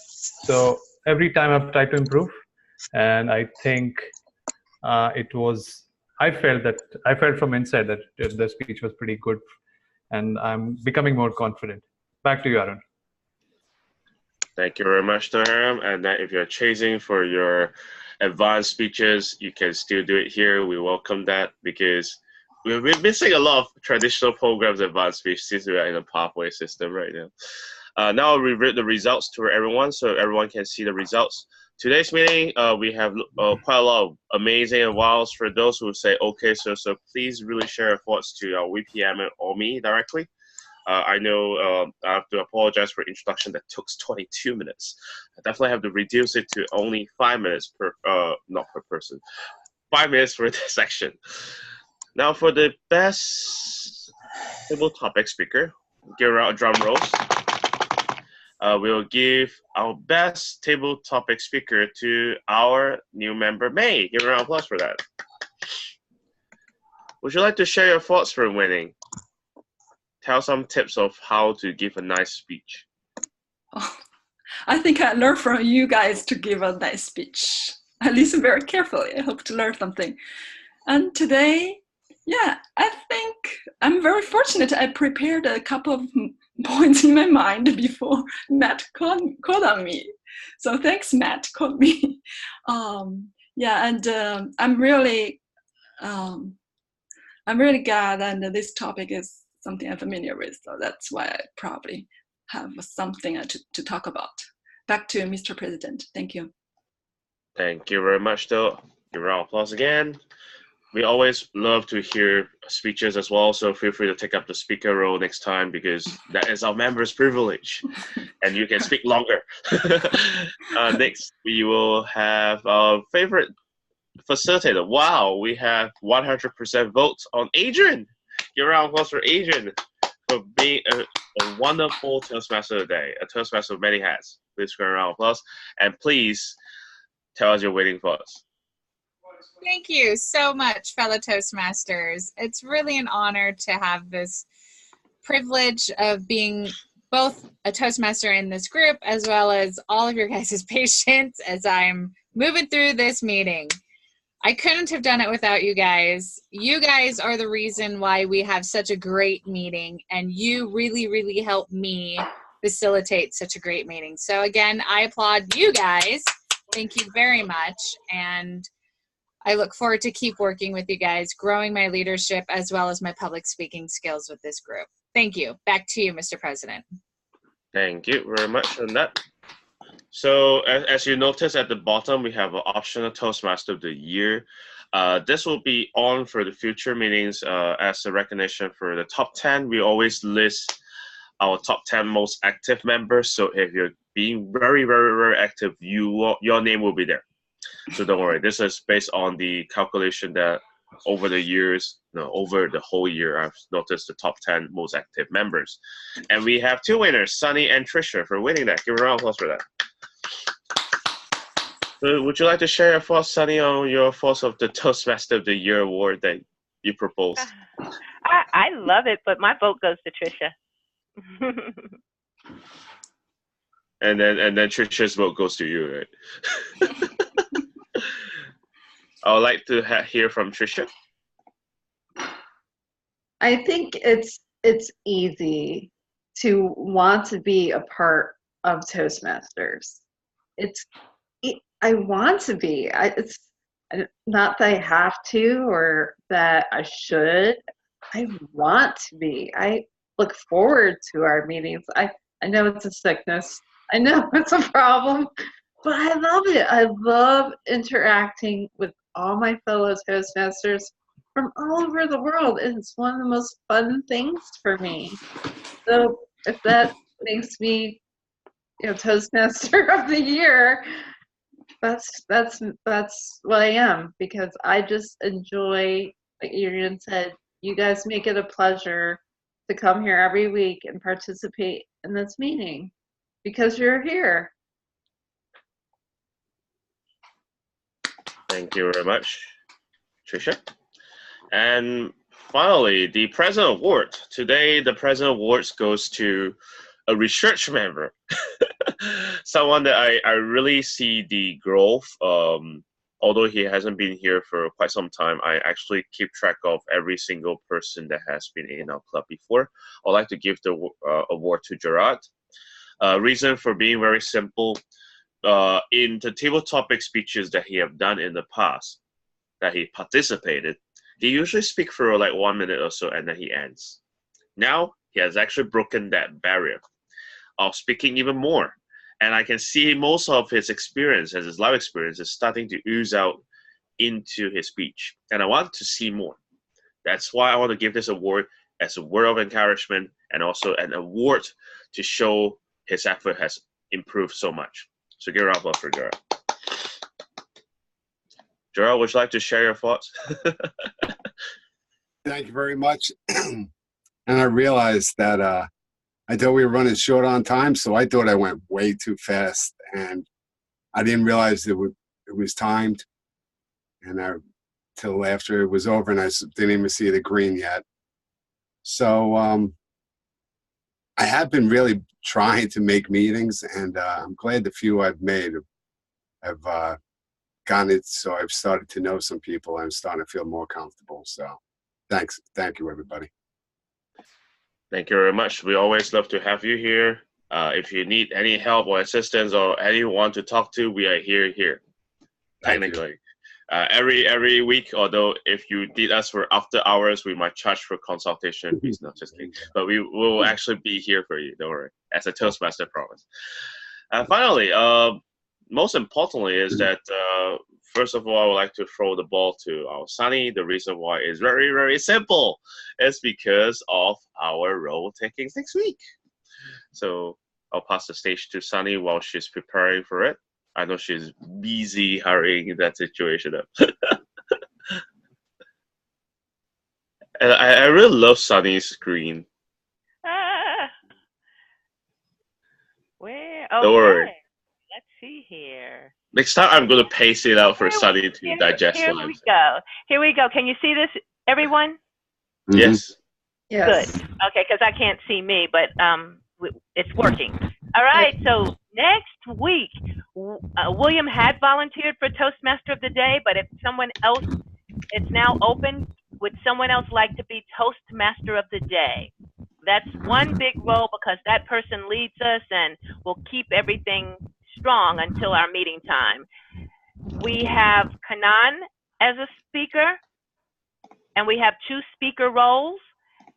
So every time I've tried to improve, and I think I felt from inside that the speech was pretty good, and I'm becoming more confident. Back to you, Aaron. Thank you very much, Hariom. And that if you're chasing for your advanced speeches, you can still do it here. We welcome that because we've been missing a lot of traditional programs advanced speech since we are in a pathway system right now. Now I'll revert the results to everyone so everyone can see the results. Today's meeting, we have quite a lot of amazing awards for those who say, okay, so please really share your thoughts to our VPM or me directly. I know I have to apologize for introduction that took 22 minutes. I definitely have to reduce it to only 5 minutes per, not per person, 5 minutes for this section. Now for the best table topic speaker, give out drum rolls. We'll give our best table topic speaker to our new member, Mei. Give a round of applause for that. Would you like to share your thoughts for winning? Tell some tips of how to give a nice speech. Oh, I think I learned from you guys to give a nice speech. I listen very carefully. I hope to learn something. And today, yeah, I think I'm very fortunate. I prepared a couple of points in my mind before Matt called on me. So thanks, Matt, called me. Yeah, and I'm really glad, and this topic is something I'm familiar with, so that's why I probably have something to talk about. Back to Mr. President. Thank you. Thank you very much, though. Give a round of applause again. We always love to hear speeches as well, so feel free to take up the speaker role next time because that is our members' privilege, and you can speak longer. Next, we will have our favorite facilitator. Wow, we have 100% votes on Adrian. Give a round of applause for Adrian for being a wonderful Toastmaster today, a Toastmaster with many hats. Please give a round of applause, and please tell us your winning thoughts. Thank you so much, fellow Toastmasters. It's really an honor to have this privilege of being both a Toastmaster in this group as well as all of your guys' patience as I'm moving through this meeting. I couldn't have done it without you guys. You guys are the reason why we have such a great meeting, and you really, really help me facilitate such a great meeting. So again, I applaud you guys. Thank you very much. And I look forward to keep working with you guys, growing my leadership as well as my public speaking skills with this group. Thank you. Back to you, Mr. President. Thank you very much on that. So as you notice at the bottom, we have an optional Toastmaster of the Year. This will be on for the future meetings as a recognition for the top 10. We always list our top 10 most active members. So if you're being very, very, very active, your name will be there. So don't worry. This is based on the calculation that over the years, over the whole year, I've noticed the top 10 most active members. And we have two winners, Sunny and Tricia, for winning that. Give a round of applause for that. So would you like to share your thoughts, Sunny, on your thoughts of the Toastmaster of the Year award that you proposed? I love it, but my vote goes to Tricia. and then Tricia's vote goes to you, right? I would like to hear from Tricia. I think it's easy to want to be a part of Toastmasters. I want to be. It's not that I have to or that I should. I want to be. I look forward to our meetings. I know it's a sickness. I know it's a problem, But I love it. I love interacting with all my fellow Toastmasters from all over the world. It's one of the most fun things for me. So if that makes me, Toastmaster of the Year, that's what I am, because I just enjoy, like Adrian said, you guys make it a pleasure to come here every week and participate in this meeting because you're here. Thank you very much, Tricia. And finally, the President Award. Today, the President Awards goes to a research member, someone that I really see the growth. Although he hasn't been here for quite some time, I actually keep track of every single person that has been in our club before. I'd like to give the award to Gerard. Reason for being very simple. In the table topic speeches that he have done in the past, that he participated, he usually speak for like 1 minute or so and then he ends. Now he has actually broken that barrier of speaking even more. And I can see most of his experience, as his life experience, is starting to ooze out into his speech. And I want to see more. That's why I want to give this award as a word of encouragement and also an award to show his effort has improved so much. So give a round of applause for Gerard. Gerard, would you like to share your thoughts? Thank you very much. And I realized that I thought we were running short on time, so I thought I went way too fast, and I didn't realize it was timed, and till after it was over, and I didn't even see the green yet. So I have been really trying to make meetings, and I'm glad the few I've made have gotten it, so I've started to know some people, and I'm starting to feel more comfortable. So thanks. Thank you, everybody. Thank you very much. We always love to have you here. If you need any help or assistance or anyone to talk to, we are here. Technically. Every week, although if you did us for after hours, we might charge for consultation fees. No, just kidding. But we will actually be here for you, don't worry, as a Toastmaster promise. Finally, most importantly is that, first of all, I would like to throw the ball to our Sunny. The reason why is very, very simple. It's because of our role takings next week. So I'll pass the stage to Sunny while she's preparing for it. I know she's busy hurrying that situation up. And I really love Sunny's screen. Where? Don't Okay. worry. Let's see here. Next time I'm going to paste it out for Sunny to digest Here live. we go. Here we go. Can you see this, everyone? Yes. Yes. Good. Okay, because I can't see me, but it's working. All right, so next week, William had volunteered for Toastmaster of the Day, but if someone else, it's now open. Would someone else like to be Toastmaster of the Day? That's one big role because that person leads us and will keep everything strong until our meeting time. We have Kanan as a speaker, and we have 2 speaker roles,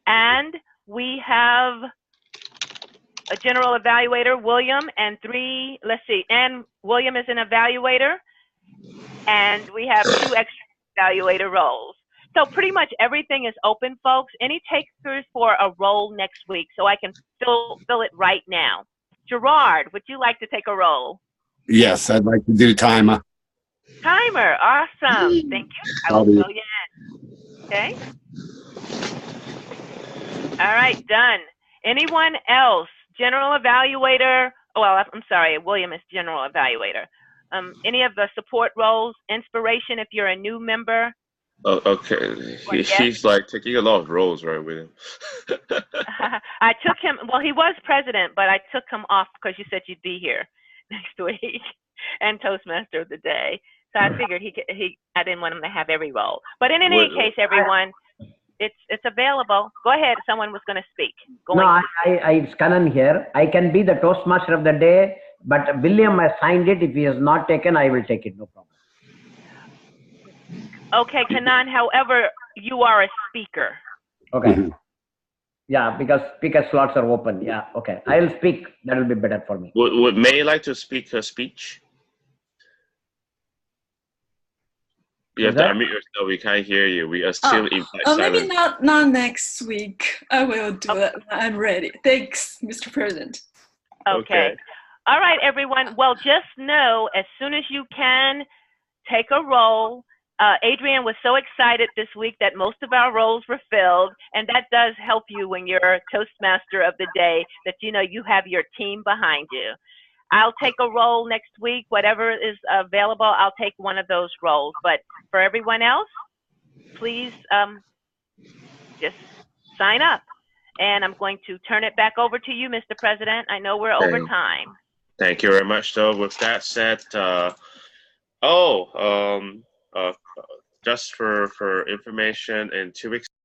and we have a general evaluator, William, and 3, and William is an evaluator, and we have 2 extra evaluator roles. So pretty much everything is open, folks. Any takers for a role next week so I can fill it right now? Gerard, would you like to take a role? Yes, I'd like to do timer. Timer, awesome. Thank you. I will fill you in. Okay. All right, done. Anyone else? General evaluator. Well, I'm sorry, William is general evaluator. Any of the support roles? Inspiration if you're a new member. Oh, okay. He's like taking a lot of roles, right, William? I took him. Well, he was president, but I took him off because you said you'd be here next week and Toastmaster of the Day. So I figured I didn't want him to have every role. But in any case, everyone, it's available. Go ahead. Someone was going to speak. It's Kanan here. I can be the Toastmaster of the Day, but William has signed it. If he has not taken, I will take it. No problem. Okay, Kanan, however, you are a speaker. Okay. Yeah, because speaker slots are open. Yeah, okay. I'll speak. That will be better for me. Would May like to speak her speech? You have to unmute yourself. We can't hear you. We are still in maybe silence. not next week. I will do it when I'm ready. Thanks, Mr. President. Okay. All right, everyone. Well, just know as soon as you can, take a roll. Adrian was so excited this week that most of our roles were filled, and that does help you when you're Toastmaster of the day, that you know you have your team behind you. I'll take a role next week. Whatever is available, I'll take one of those roles. But for everyone else, please just sign up. And I'm going to turn it back over to you, Mr. President. I know we're over time. Thank you very much. So with that said, just for information, in 2 weeks